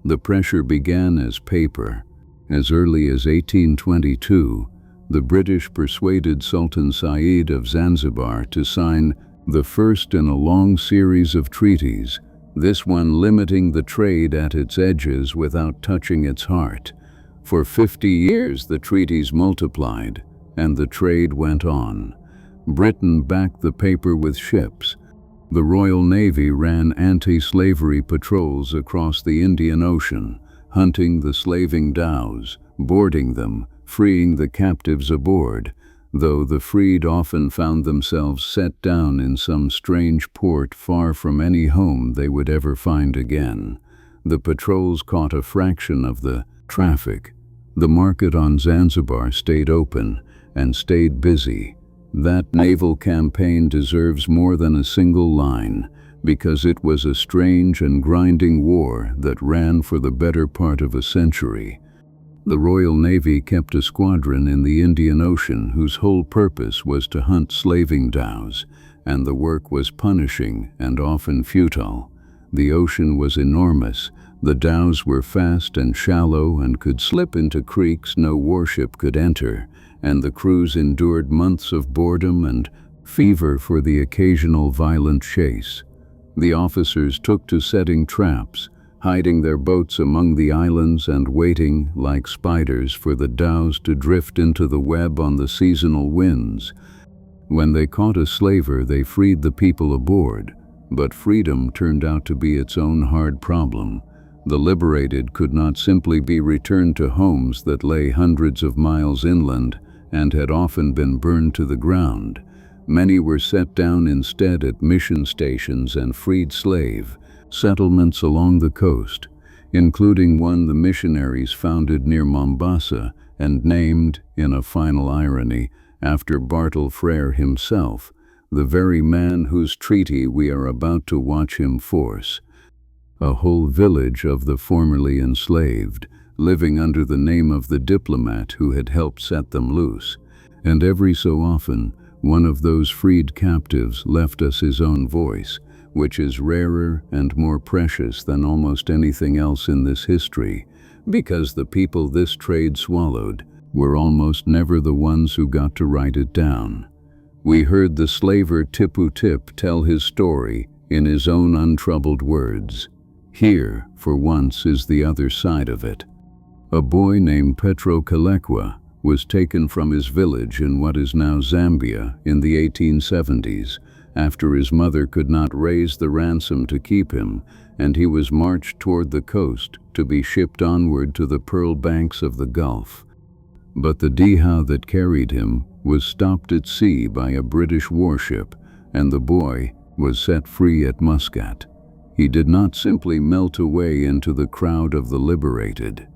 Speaker 1: The pressure began as paper. As early as 1822, the British persuaded Sultan Said of Zanzibar to sign the first in a long series of treaties, this one limiting the trade at its edges without touching its heart. For 50 years the treaties multiplied, and the trade went on. Britain backed the paper with ships. The Royal Navy ran anti-slavery patrols across the Indian Ocean, hunting the slaving dhows, boarding them, freeing the captives aboard, though the freed often found themselves set down in some strange port far from any home they would ever find again. The patrols caught a fraction of the traffic. The market on Zanzibar stayed open and stayed busy. That naval campaign deserves more than a single line, because it was a strange and grinding war that ran for the better part of a century. The Royal Navy kept a squadron in the Indian Ocean whose whole purpose was to hunt slaving dhows, and the work was punishing and often futile. The ocean was enormous. The dhows were fast and shallow and could slip into creeks no warship could enter, and the crews endured months of boredom and fever for the occasional violent chase. The officers took to setting traps, hiding their boats among the islands and waiting, like spiders, for the dhows to drift into the web on the seasonal winds. When they caught a slaver, they freed the people aboard, but freedom turned out to be its own hard problem. The liberated could not simply be returned to homes that lay hundreds of miles inland and had often been burned to the ground. Many were set down instead at mission stations and freed slave settlements along the coast, including one the missionaries founded near Mombasa and named, in a final irony, after Bartle Frere himself, the very man whose treaty we are about to watch him force. A whole village of the formerly enslaved, living under the name of the diplomat who had helped set them loose. And every so often, one of those freed captives left us his own voice, which is rarer and more precious than almost anything else in this history, because the people this trade swallowed were almost never the ones who got to write it down. We heard the slaver Tipu Tip tell his story in his own untroubled words. Here, for once, is the other side of it. A boy named Petro Kalekwa was taken from his village in what is now Zambia in the 1870s, after his mother could not raise the ransom to keep him, and he was marched toward the coast to be shipped onward to the pearl banks of the Gulf. But the dhow that carried him was stopped at sea by a British warship, and the boy was set free at Muscat. He did not simply melt away into the crowd of the liberated.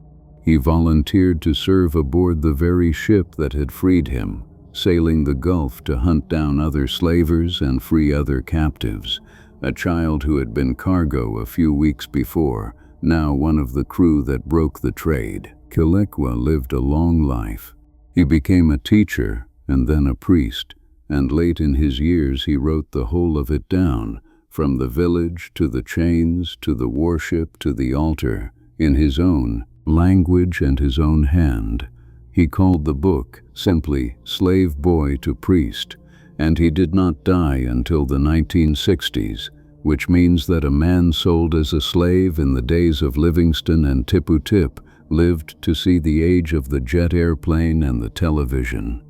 Speaker 1: He volunteered to serve aboard the very ship that had freed him, sailing the Gulf to hunt down other slavers and free other captives. A child who had been cargo a few weeks before, now one of the crew that broke the trade. Kalekwa lived a long life. He became a teacher and then a priest, and late in his years he wrote the whole of it down, from the village to the chains to the warship to the altar, in his own language and his own hand. He called the book simply Slave Boy to Priest, and he did not die until the 1960s, which means that a man sold as a slave in the days of Livingston and Tipu Tip lived to see the age of the jet airplane and the television.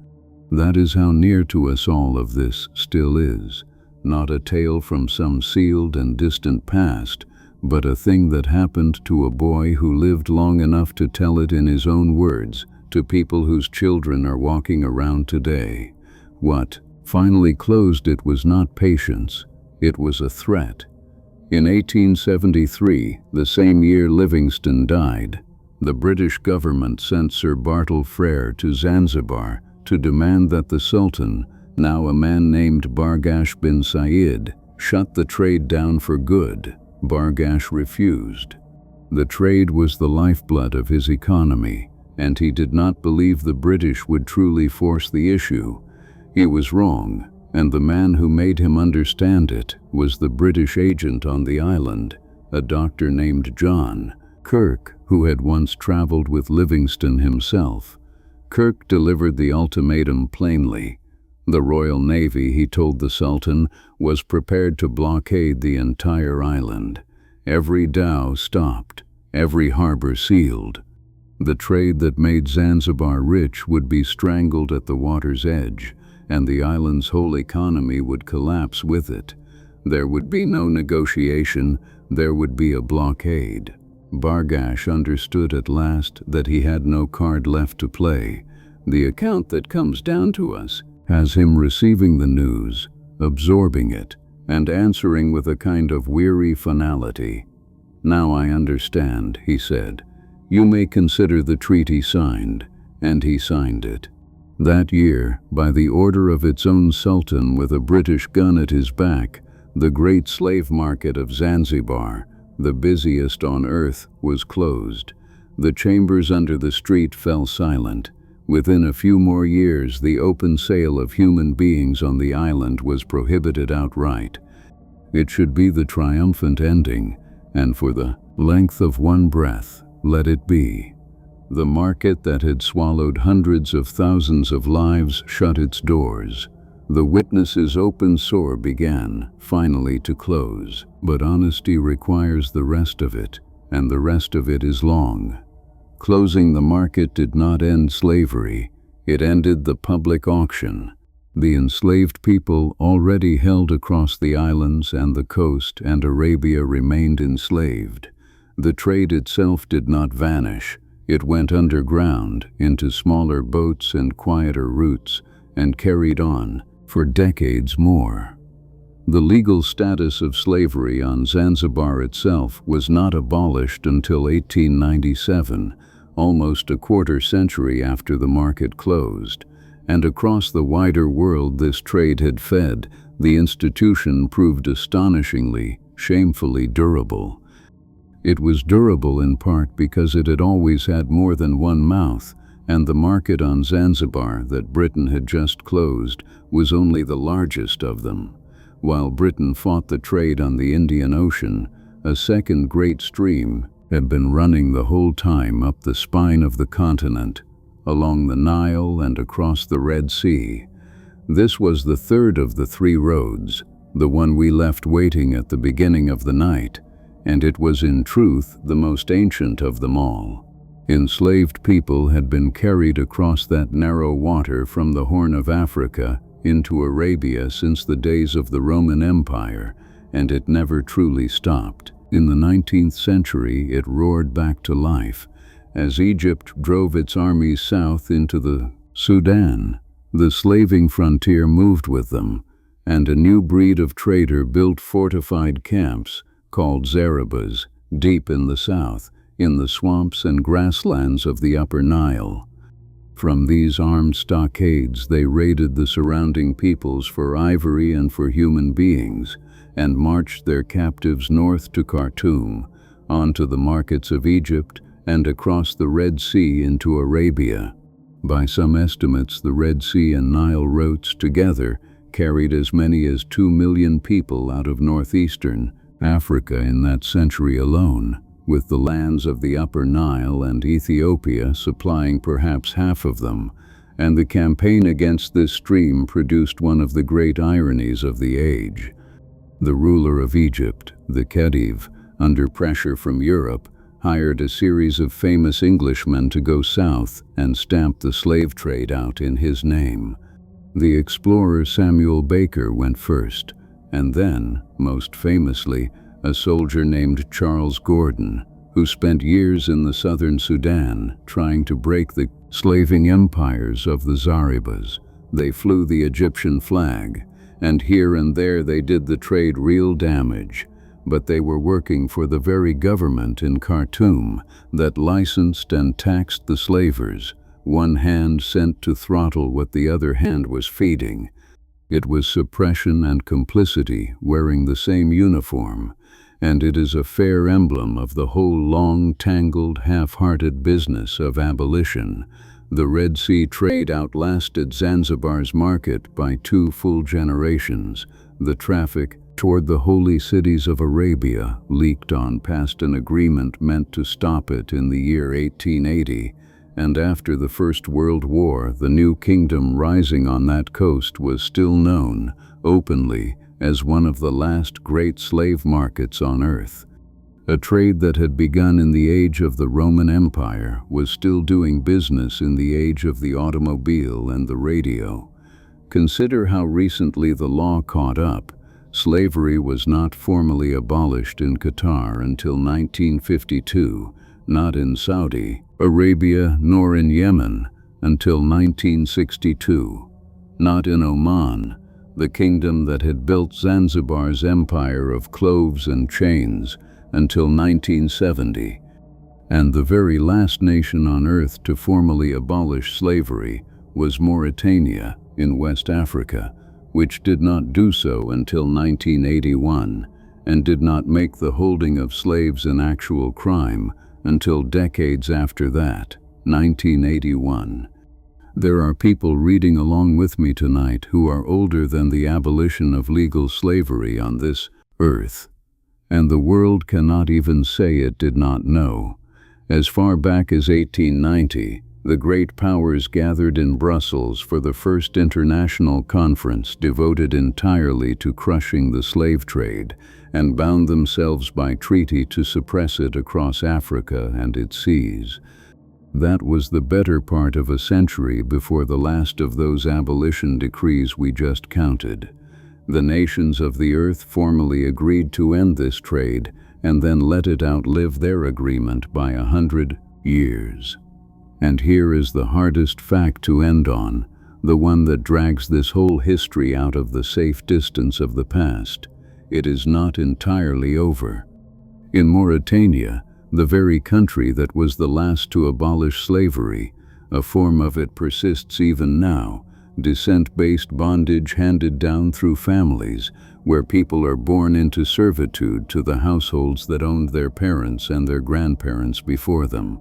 Speaker 1: That is how near to us all of this still is, not a tale from some sealed and distant past, but a thing that happened to a boy who lived long enough to tell it in his own words to people whose children are walking around today. What finally closed it was not patience, it was a threat. In 1873, the same year Livingston died, the British government sent Sir Bartle Frere to Zanzibar to demand that the Sultan, now a man named Bargash bin Said, shut the trade down for good. Bargash refused. The trade was the lifeblood of his economy, and he did not believe the British would truly force the issue. He was wrong, and the man who made him understand it was the British agent on the island, a doctor named John Kirk, who had once traveled with Livingston himself. Kirk delivered the ultimatum plainly. The Royal Navy, he told the Sultan, was prepared to blockade the entire island. Every dhow stopped, every harbor sealed. The trade that made Zanzibar rich would be strangled at the water's edge, and the island's whole economy would collapse with it. There would be no negotiation, there would be a blockade. Bargash understood at last that he had no card left to play. The account that comes down to us has him receiving the news, absorbing it, and answering with a kind of weary finality. "Now I understand," he said. "You may consider the treaty signed," and he signed it. That year, by the order of its own Sultan with a British gun at his back, the great slave market of Zanzibar, the busiest on earth, was closed. The chambers under the street fell silent. Within a few more years, the open sale of human beings on the island was prohibited outright. It should be the triumphant ending, and for the length of one breath, let it be. The market that had swallowed hundreds of thousands of lives shut its doors. The witness's open sore began, finally, to close. But honesty requires the rest of it, and the rest of it is long. Closing the market did not end slavery, it ended the public auction. The enslaved people already held across the islands and the coast, and Arabia remained enslaved. The trade itself did not vanish. It went underground, into smaller boats and quieter routes, and carried on for decades more. The legal status of slavery on Zanzibar itself was not abolished until 1897, almost a quarter century after the market closed, and across the wider world this trade had fed. The institution proved astonishingly, shamefully durable. It was durable in part because it had always had more than one mouth, and the market on Zanzibar that Britain had just closed was only the largest of them. While Britain fought the trade on the Indian Ocean, a second great stream had been running the whole time up the spine of the continent, along the Nile and across the Red Sea. This was the third of the three roads, the one we left waiting at the beginning of the night, and it was in truth the most ancient of them all. Enslaved people had been carried across that narrow water from the Horn of Africa into Arabia since the days of the Roman Empire, and it never truly stopped. In the 19th century, it roared back to life as Egypt drove its armies south into the Sudan. The slaving frontier moved with them, and a new breed of trader built fortified camps called zaribas deep in the south, in the swamps and grasslands of the Upper Nile. From these armed stockades they raided the surrounding peoples for ivory and for human beings, and marched their captives north to Khartoum, onto the markets of Egypt, and across the Red Sea into Arabia. By some estimates, the Red Sea and Nile routes together carried as many as 2 million people out of northeastern Africa in that century alone, with the lands of the Upper Nile and Ethiopia supplying perhaps half of them, and the campaign against this stream produced one of the great ironies of the age. The ruler of Egypt, the Khedive, under pressure from Europe, hired a series of famous Englishmen to go south and stamp the slave trade out in his name. The explorer Samuel Baker went first, and then, most famously, a soldier named Charles Gordon, who spent years in the southern Sudan trying to break the slaving empires of the Zaribas. They flew the Egyptian flag, and here and there they did the trade real damage, but they were working for the very government in Khartoum that licensed and taxed the slavers, one hand sent to throttle what the other hand was feeding. It was suppression and complicity wearing the same uniform, and it is a fair emblem of the whole long, tangled, half-hearted business of abolition. The Red Sea trade outlasted Zanzibar's market by 2 full generations. The traffic toward the holy cities of Arabia leaked on past an agreement meant to stop it in the year 1880, and after the First World War, the new kingdom rising on that coast was still known, openly, as one of the last great slave markets on earth. A trade that had begun in the age of the Roman Empire was still doing business in the age of the automobile and the radio. Consider how recently the law caught up. Slavery was not formally abolished in Qatar until 1952, not in Saudi Arabia nor in Yemen until 1962, not in Oman, the kingdom that had built Zanzibar's empire of cloves and chains, until 1970, and the very last nation on earth to formally abolish slavery was Mauritania in West Africa, which did not do so until 1981, and did not make the holding of slaves an actual crime until decades after that, 1981. There are people reading along with me tonight who are older than the abolition of legal slavery on this earth, and the world cannot even say it did not know. As far back as 1890, the great powers gathered in Brussels for the first international conference devoted entirely to crushing the slave trade, and bound themselves by treaty to suppress it across Africa and its seas. That was the better part of a century before the last of those abolition decrees we just counted. The nations of the earth formally agreed to end this trade, and then let it outlive their agreement by 100 years. And here is the hardest fact to end on, the one that drags this whole history out of the safe distance of the past. It is not entirely over. In Mauritania, the very country that was the last to abolish slavery, a form of it persists even now, descent-based bondage handed down through families, where people are born into servitude to the households that owned their parents and their grandparents before them.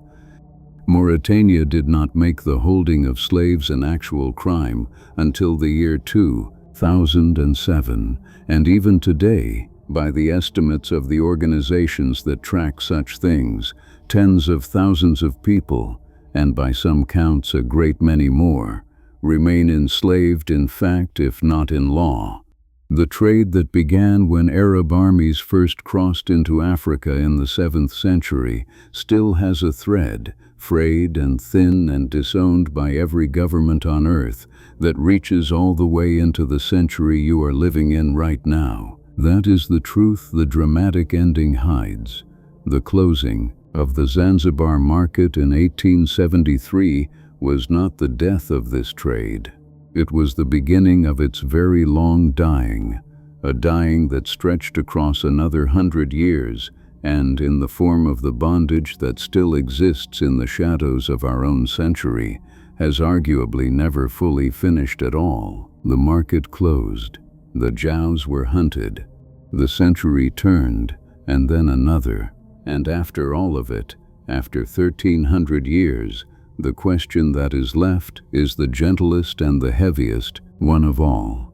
Speaker 1: Mauritania did not make the holding of slaves an actual crime until the year 2007, and even today, By the estimates of the organizations that track such things, tens of thousands of people, and by some counts a great many more, remain enslaved in fact if not in law. The trade that began when Arab armies first crossed into Africa in the 7th century still has a thread, frayed and thin and disowned by every government on earth, that reaches all the way into the century you are living in right now. That is the truth the dramatic ending hides. The closing of the Zanzibar market in 1873 was not the death of this trade. It was the beginning of its very long dying, a dying that stretched across another 100 years, and in the form of the bondage that still exists in the shadows of our own century, has arguably never fully finished at all. The market closed, the Jaus were hunted, the century turned, and then another, and after all of it, after 1300 years, the question that is left is the gentlest and the heaviest one of all.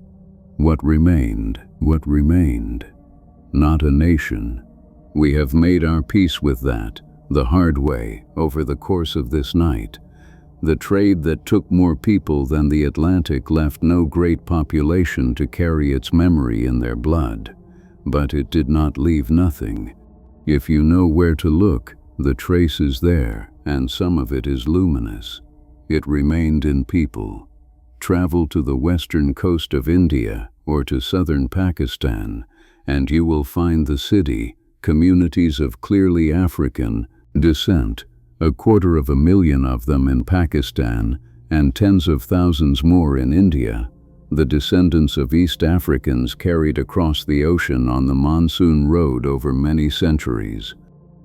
Speaker 1: What remained? What remained? Not a nation. We have made our peace with that, the hard way, over the course of this night. The trade that took more people than the Atlantic left no great population to carry its memory in their blood. But it did not leave nothing. If you know where to look, the trace is there, and some of it is luminous. It remained in people. Travel to the western coast of India or to southern Pakistan, and you will find the city, communities of clearly African descent, 250,000 of them in Pakistan, and tens of thousands more in India, the descendants of East Africans carried across the ocean on the monsoon road over many centuries.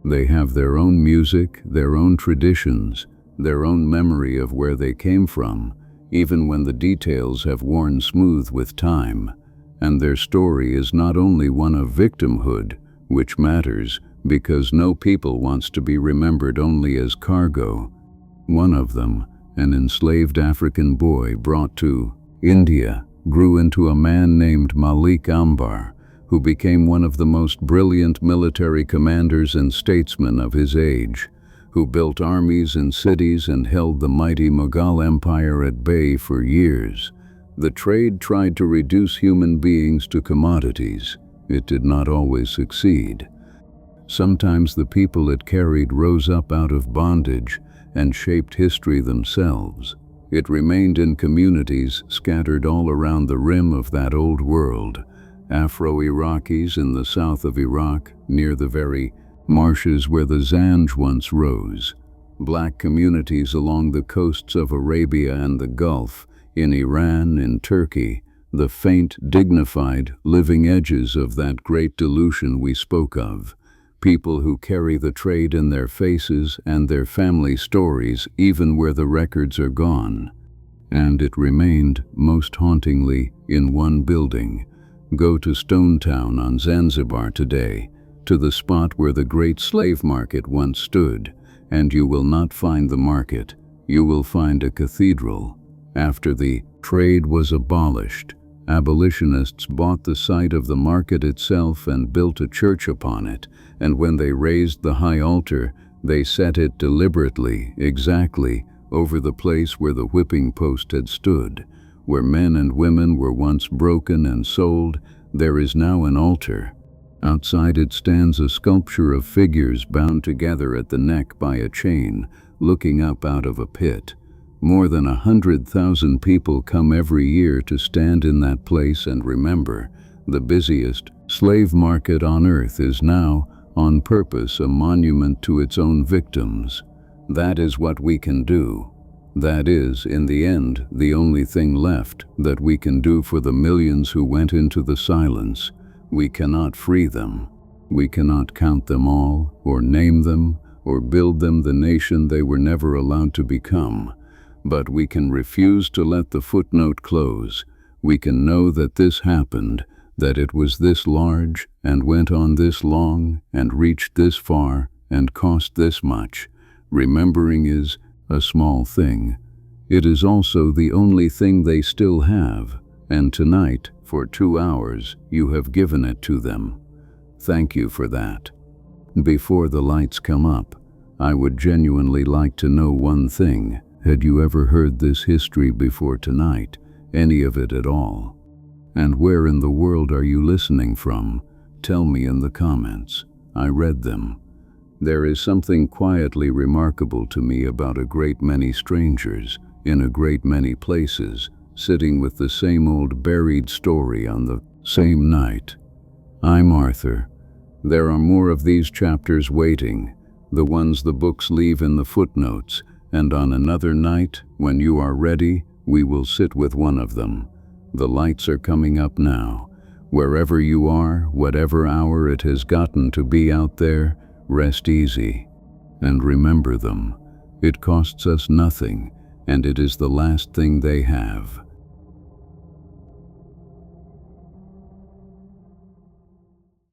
Speaker 1: They have their own music, their own traditions, their own memory of where they came from, even when the details have worn smooth with time. And their story is not only one of victimhood, which matters because no people wants to be remembered only as cargo. One of them, an enslaved African boy brought to India, grew into a man named Malik Ambar, who became one of the most brilliant military commanders and statesmen of his age, who built armies and cities and held the mighty Mughal Empire at bay for years. The trade tried to reduce human beings to commodities. It did not always succeed. Sometimes the people it carried rose up out of bondage and shaped history themselves. It remained in communities scattered all around the rim of that old world. Afro-Iraqis in the south of Iraq, near the very marshes where the Zanj once rose. Black communities along the coasts of Arabia and the Gulf, in Iran, in Turkey, the faint, dignified, living edges of that great dilution we spoke of. People who carry the trade in their faces and their family stories even where the records are gone. And it remained, most hauntingly, in one building. Go to Stone Town on Zanzibar today, to the spot where the great slave market once stood, and you will not find the market, you will find a cathedral. After the trade was abolished, abolitionists bought the site of the market itself and built a church upon it, and when they raised the high altar, they set it deliberately, exactly, over the place where the whipping post had stood. Where men and women were once broken and sold, there is now an altar. Outside it stands a sculpture of figures bound together at the neck by a chain, looking up out of a pit. More than 100,000 people come every year to stand in that place and remember. The busiest slave market on earth is now, on purpose, a monument to its own victims. That is what we can do. That is, in the end, the only thing left that we can do for the millions who went into the silence. We cannot free them. We cannot count them all, or name them, or build them the nation they were never allowed to become. But we can refuse to let the footnote close. We can know that this happened, that it was this large, and went on this long, and reached this far, and cost this much. Remembering is a small thing. It is also the only thing they still have, and tonight, for 2 hours, you have given it to them. Thank you for that. Before the lights come up, I would genuinely like to know one thing. Had you ever heard this history before tonight? Any of it at all? And where in the world are you listening from? Tell me in the comments. I read them. There is something quietly remarkable to me about a great many strangers, in a great many places, sitting with the same old buried story on the same night. I'm Arthur. There are more of these chapters waiting, the ones the books leave in the footnotes, and on another night, when you are ready, we will sit with one of them. The lights are coming up now. Wherever you are, whatever hour it has gotten to be out there, rest easy. And remember them. It costs us nothing, and it is the last thing they have.